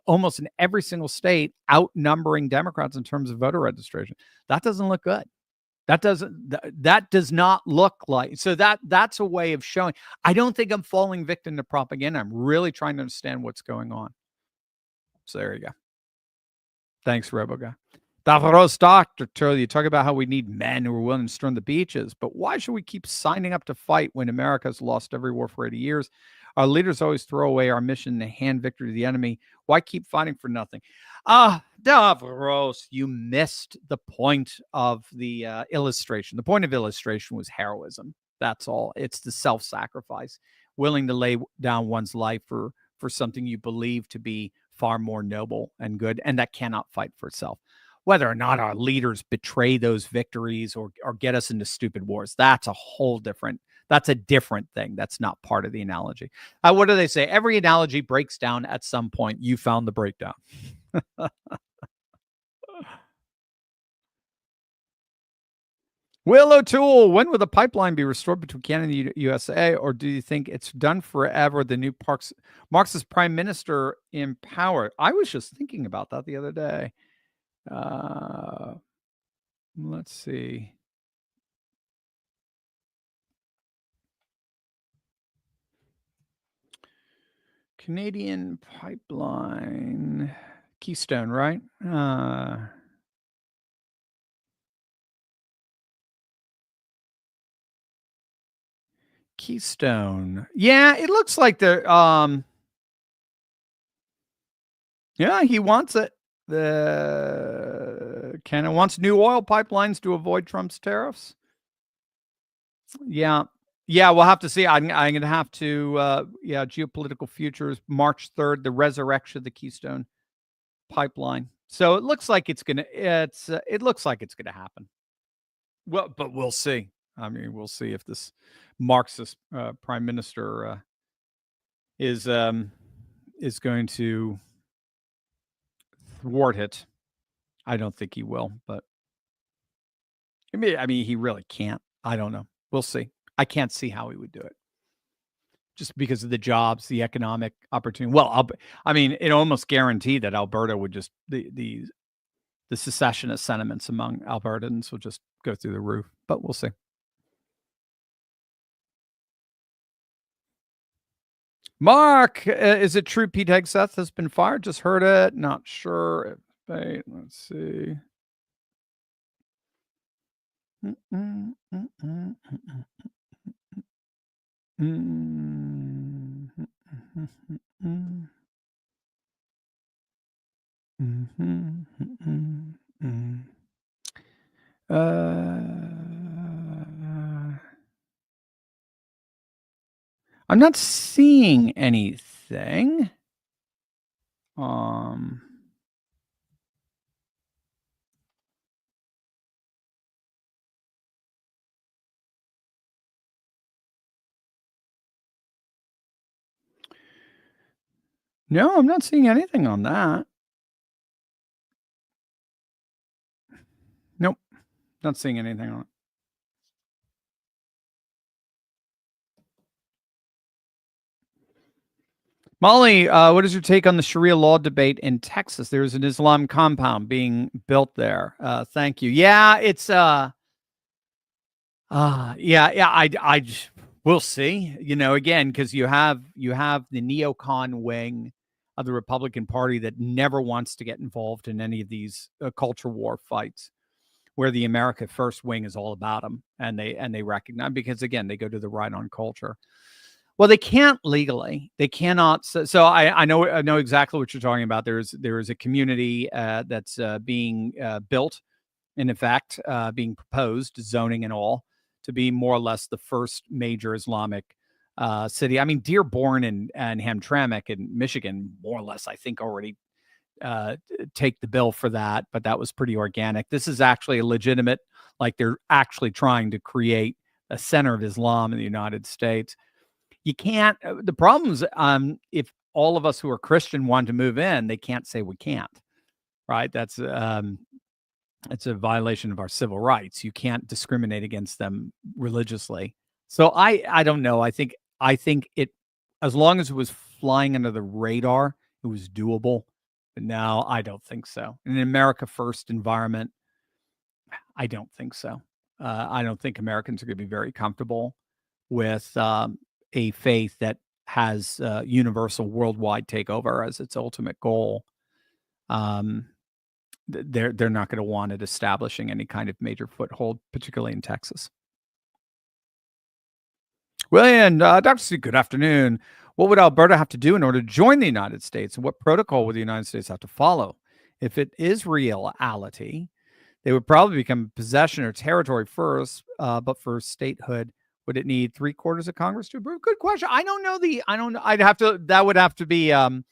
almost in every single state outnumbering Democrats in terms of voter registration. That doesn't look good. That does not look like. So that's a way of showing. I don't think I'm falling victim to propaganda. I'm really trying to understand what's going on. So there you go. Thanks, RoboGuy. Davros Doctor, you talk about how we need men who are willing to storm the beaches, but why should we keep signing up to fight when America's lost every war for 80 years? Our leaders always throw away our mission to hand victory to the enemy. Why keep fighting for nothing? Davros, you missed the point of the illustration. The point of illustration was heroism. That's all. It's the self-sacrifice, willing to lay down one's life for something you believe to be far more noble and good, and that cannot fight for itself. Whether or not our leaders betray those victories or get us into stupid wars, that's a different thing. That's not part of the analogy. What do they say? Every analogy breaks down at some point. You found the breakdown. Will O'Toole, when will the pipeline be restored between Canada and the USA, or do you think it's done forever? The new Marxist prime minister in power. I was just thinking about that the other day. Let's see. Canadian pipeline. Keystone, right? Keystone. Yeah, it looks like they're yeah, he wants it. The Canada wants new oil pipelines to avoid Trump's tariffs. Yeah. Yeah, we'll have to see. I'm going to have to, geopolitical futures, March 3rd, the resurrection of the Keystone pipeline. So it looks like it looks like it's going to happen. Well, but we'll see. I mean, we'll see if this Marxist prime minister is going to thwart it. I don't think he will, but I mean, he really can't. I don't know. We'll see. I can't see how he would do it, just because of the jobs, the economic opportunity. Well, I mean, it almost guaranteed that Alberta would just the secessionist sentiments among Albertans will just go through the roof. But we'll see. Mark, is it true Pete Hegseth has been fired? Just heard it. Not sure. Wait, let's see. Mm. I'm not seeing anything. No, I'm not seeing anything on that. Nope, not seeing anything on it. Molly, what is your take on the Sharia law debate in Texas? There's an Islam compound being built there. Thank you. Yeah, it's we'll see. Again, because you have the neocon wing of the Republican Party that never wants to get involved in any of these culture war fights, where the America First wing is all about them, and they recognize, because again, they go to the right on culture. Well, they can't legally. They cannot. So I know exactly what you're talking about. There is a community that's being built, in effect, being proposed, zoning and all, to be more or less the first major Islamic city. I mean, Dearborn and Hamtramck in Michigan, more or less, I think, already take the bill for that. But that was pretty organic. This is actually a legitimate, like they're actually trying to create a center of Islam in the United States. You can't. The problems, if all of us who are Christian want to move in, they can't say we can't. Right? That's it's a violation of our civil rights. You can't discriminate against them religiously. So I don't know. I think it, as long as it was flying under the radar, it was doable. But now I don't think so. In an America First environment, I don't think so. I don't think Americans are going to be very comfortable with a faith that has universal worldwide takeover as its ultimate goal. They're not going to want it establishing any kind of major foothold, particularly in Texas. William, Dr. C, good afternoon. What would Alberta have to do in order to join the United States, and what protocol would the United States have to follow? If it is reality, they would probably become possession or territory first, but for statehood, would it need 3/4 of Congress to approve? Good question. I don't know. That would have to be a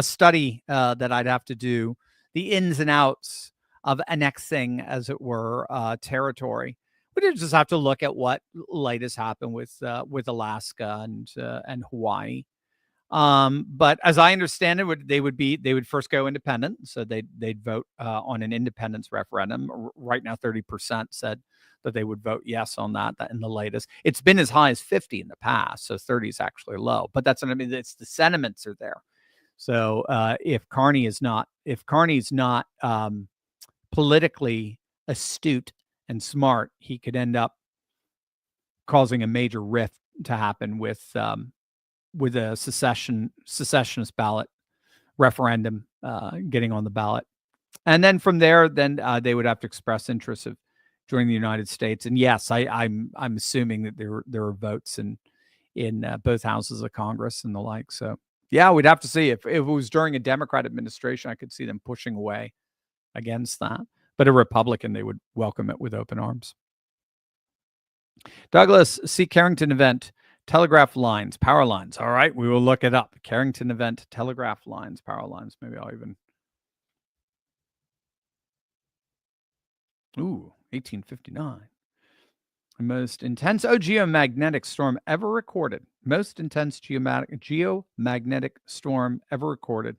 study that I'd have to do, the ins and outs of annexing, as it were, territory. We'd just have to look at what latest happened with Alaska and Hawaii. But as I understand it, they would first go independent, so they'd vote on an independence referendum. Right now, 30% said that they would vote yes on that in the latest. It's been as high as 50 in the past, so 30 is actually low. But that's what I mean. It's the sentiments are there. So if Carney's not politically astute and smart, he could end up causing a major rift to happen with a secessionist ballot referendum getting on the ballot. And then from there, they would have to express interest of joining the United States. And yes, I'm assuming that there are votes in both houses of Congress and the like. So yeah, we'd have to see. If it was during a Democrat administration, I could see them pushing away against that. But a Republican, they would welcome it with open arms. Douglas, see Carrington event, telegraph lines, power lines. All right, we will look it up. Carrington event, telegraph lines, power lines. Maybe I'll even... Ooh, 1859. The most intense geomagnetic storm ever recorded. Most intense geomagnetic storm ever recorded,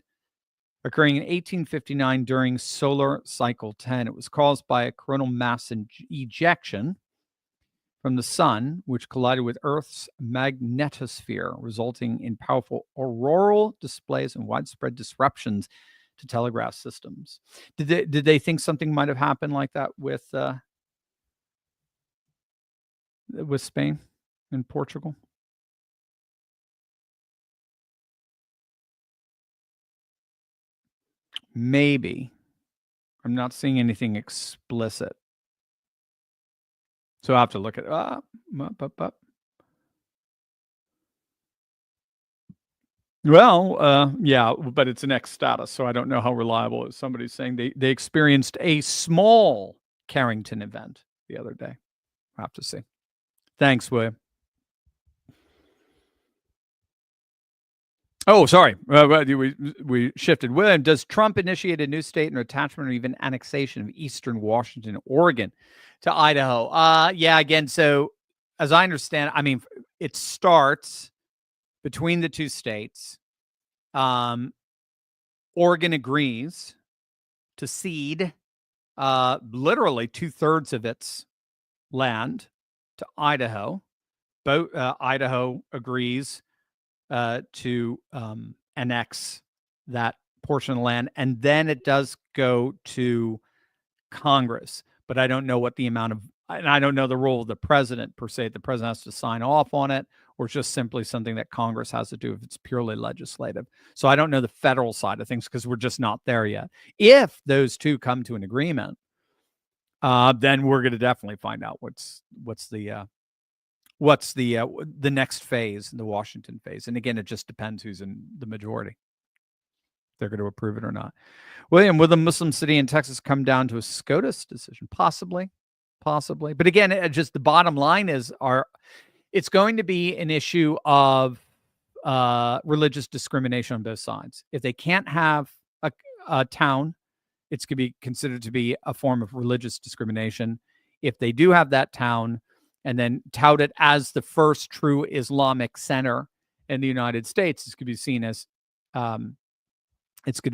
occurring in 1859 during solar cycle 10. It was caused by a coronal mass ejection from the sun, which collided with Earth's magnetosphere, resulting in powerful auroral displays and widespread disruptions to telegraph systems. Did they think something might have happened like that with Spain and Portugal? Maybe. I'm not seeing anything explicit. So I have to look at up. Well, yeah, but it's an X status, so I don't know how reliable it is. Somebody's saying they experienced a small Carrington event the other day. We'll have to see. Thanks, William. Oh, sorry. We shifted. William, does Trump initiate a new state or attachment or even annexation of eastern Washington, Oregon to Idaho? Yeah, again, so as I understand, I mean, it starts between the two states. Oregon agrees to cede literally 2/3 of its land to Idaho. Idaho agrees to annex that portion of land, and then it does go to Congress. But I don't know what the amount of, and I don't know the role of the president per se. The president has to sign off on it, or it's just simply something that Congress has to do if it's purely legislative. So I don't know the federal side of things because we're just not there yet. If those two come to an agreement, then we're going to definitely find out what's the next phase, the Washington phase. And again, it just depends who's in the majority. They're going to approve it or not. William, will the Muslim city in Texas come down to a SCOTUS decision? Possibly. But again, just the bottom line is it's going to be an issue of religious discrimination on both sides. If they can't have a town, it's going to be considered to be a form of religious discrimination. If they do have that town and then tout it as the first true Islamic center in the United States, it's going to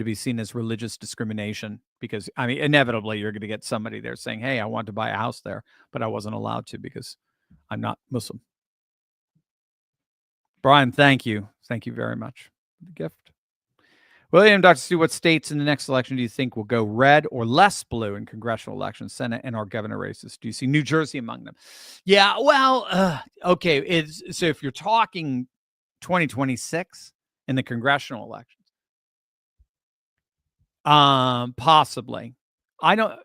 be seen as religious discrimination, because I mean, inevitably you're going to get somebody there saying, hey, I want to buy a house there, but I wasn't allowed to because I'm not Muslim. Brian, thank you. Thank you very much for the gift. William, Dr. Stu, what states in the next election do you think will go red or less blue in congressional elections, Senate, and our governor races? Do you see New Jersey among them? Yeah, well, okay. So if you're talking 2026 in the congressional elections, possibly. I don't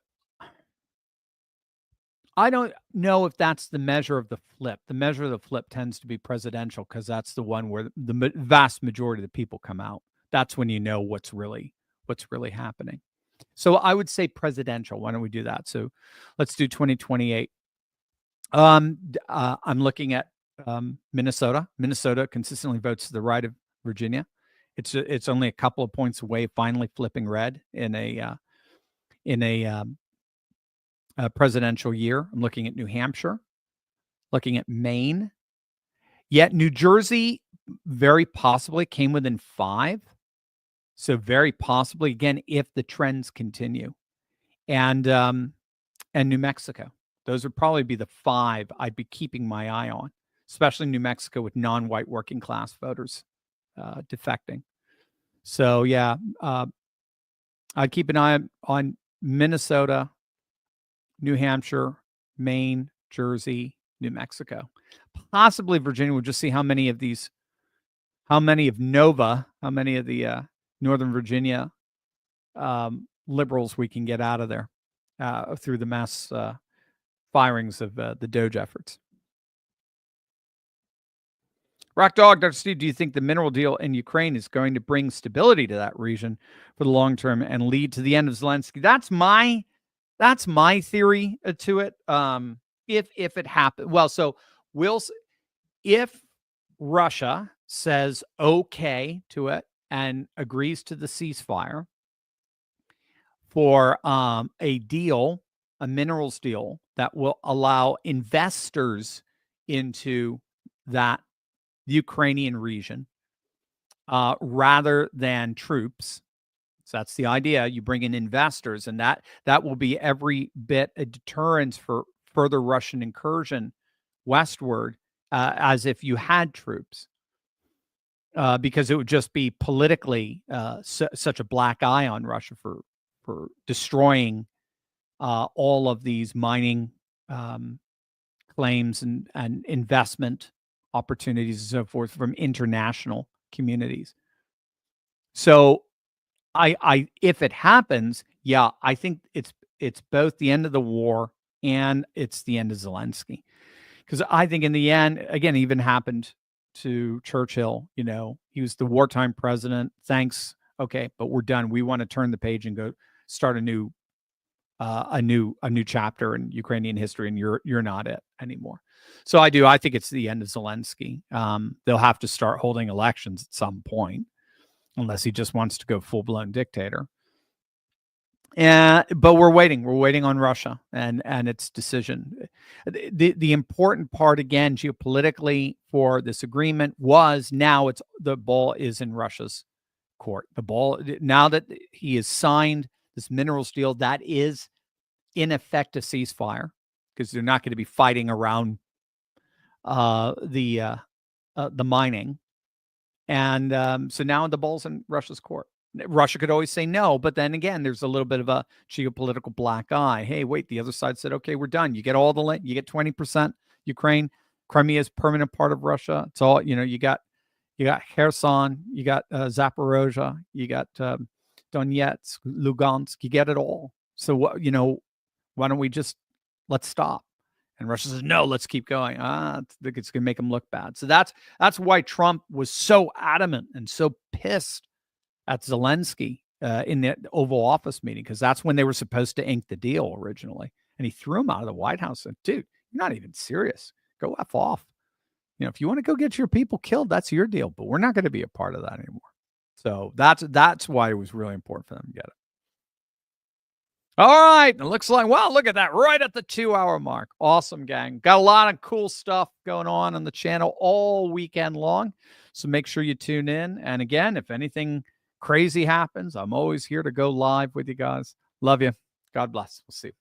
know if that's the measure of the flip. The measure of the flip tends to be presidential because that's the one where the vast majority of the people come out. That's when you know what's really happening. So I would say presidential. Why don't we do that? So let's do 2028. I'm looking at Minnesota. Minnesota consistently votes to the right of Virginia. It's only a couple of points away, finally flipping red in a presidential year. I'm looking at New Hampshire, looking at Maine. Yet New Jersey very possibly came within 5. So very possibly, again, if the trends continue. And New Mexico. Those would probably be the 5 I'd be keeping my eye on, especially New Mexico with non-white working class voters defecting. So yeah, I'd keep an eye on Minnesota, New Hampshire, Maine, Jersey, New Mexico, possibly Virginia. We'll just see how many of the Northern Virginia liberals we can get out of there through the mass firings of the Doge efforts. Rock Dog, Dr. Steve, do you think the mineral deal in Ukraine is going to bring stability to that region for the long term and lead to the end of Zelensky? That's my theory to it. If it happens, well, so if Russia says okay to it and agrees to the ceasefire for a deal, a minerals deal that will allow investors into that Ukrainian region rather than troops. So that's the idea. You bring in investors, and that will be every bit a deterrence for further Russian incursion westward, as if you had troops, because it would just be politically such a black eye on Russia for destroying all of these mining claims and investment opportunities and so forth from international communities. So I if it happens, yeah, I think it's both the end of the war and it's the end of Zelensky. Because I think in the end, again, it even happened to Churchill, He was the wartime president. Thanks. Okay, but we're done. We want to turn the page and go start a new chapter in Ukrainian history, and you're not it anymore. So I think it's the end of Zelensky. They'll have to start holding elections at some point, unless he just wants to go full-blown dictator. But we're waiting on Russia and its decision. The important part, again, geopolitically for this agreement was now the ball is in Russia's court. The ball, now that he has signed this minerals deal, that is in effect a ceasefire, because they're not going to be fighting around the mining. And so now the ball's in Russia's court. Russia could always say no, but then again, there's a little bit of a geopolitical black eye. Hey, wait, the other side said, okay, we're done. You get all the land, you get 20% Ukraine. Crimea is permanent part of Russia. It's all, you got Kherson, you got Zaporozhye, you got Donetsk, Lugansk, you get it all. So what, why don't we let's stop? And Russia says, no, let's keep going. It's going to make them look bad. So that's why Trump was so adamant and so pissed at Zelensky in the Oval Office meeting, because that's when they were supposed to ink the deal originally. And he threw him out of the White House and, dude, you're not even serious. Go F off. If you want to go get your people killed, that's your deal, but we're not going to be a part of that anymore. So that's why it was really important for them to get it. All right. It looks like, well, look at that. Right at the 2-hour mark. Awesome, gang. Got a lot of cool stuff going on the channel all weekend long. So make sure you tune in. And again, if anything crazy happens, I'm always here to go live with you guys. Love you. God bless. We'll see you.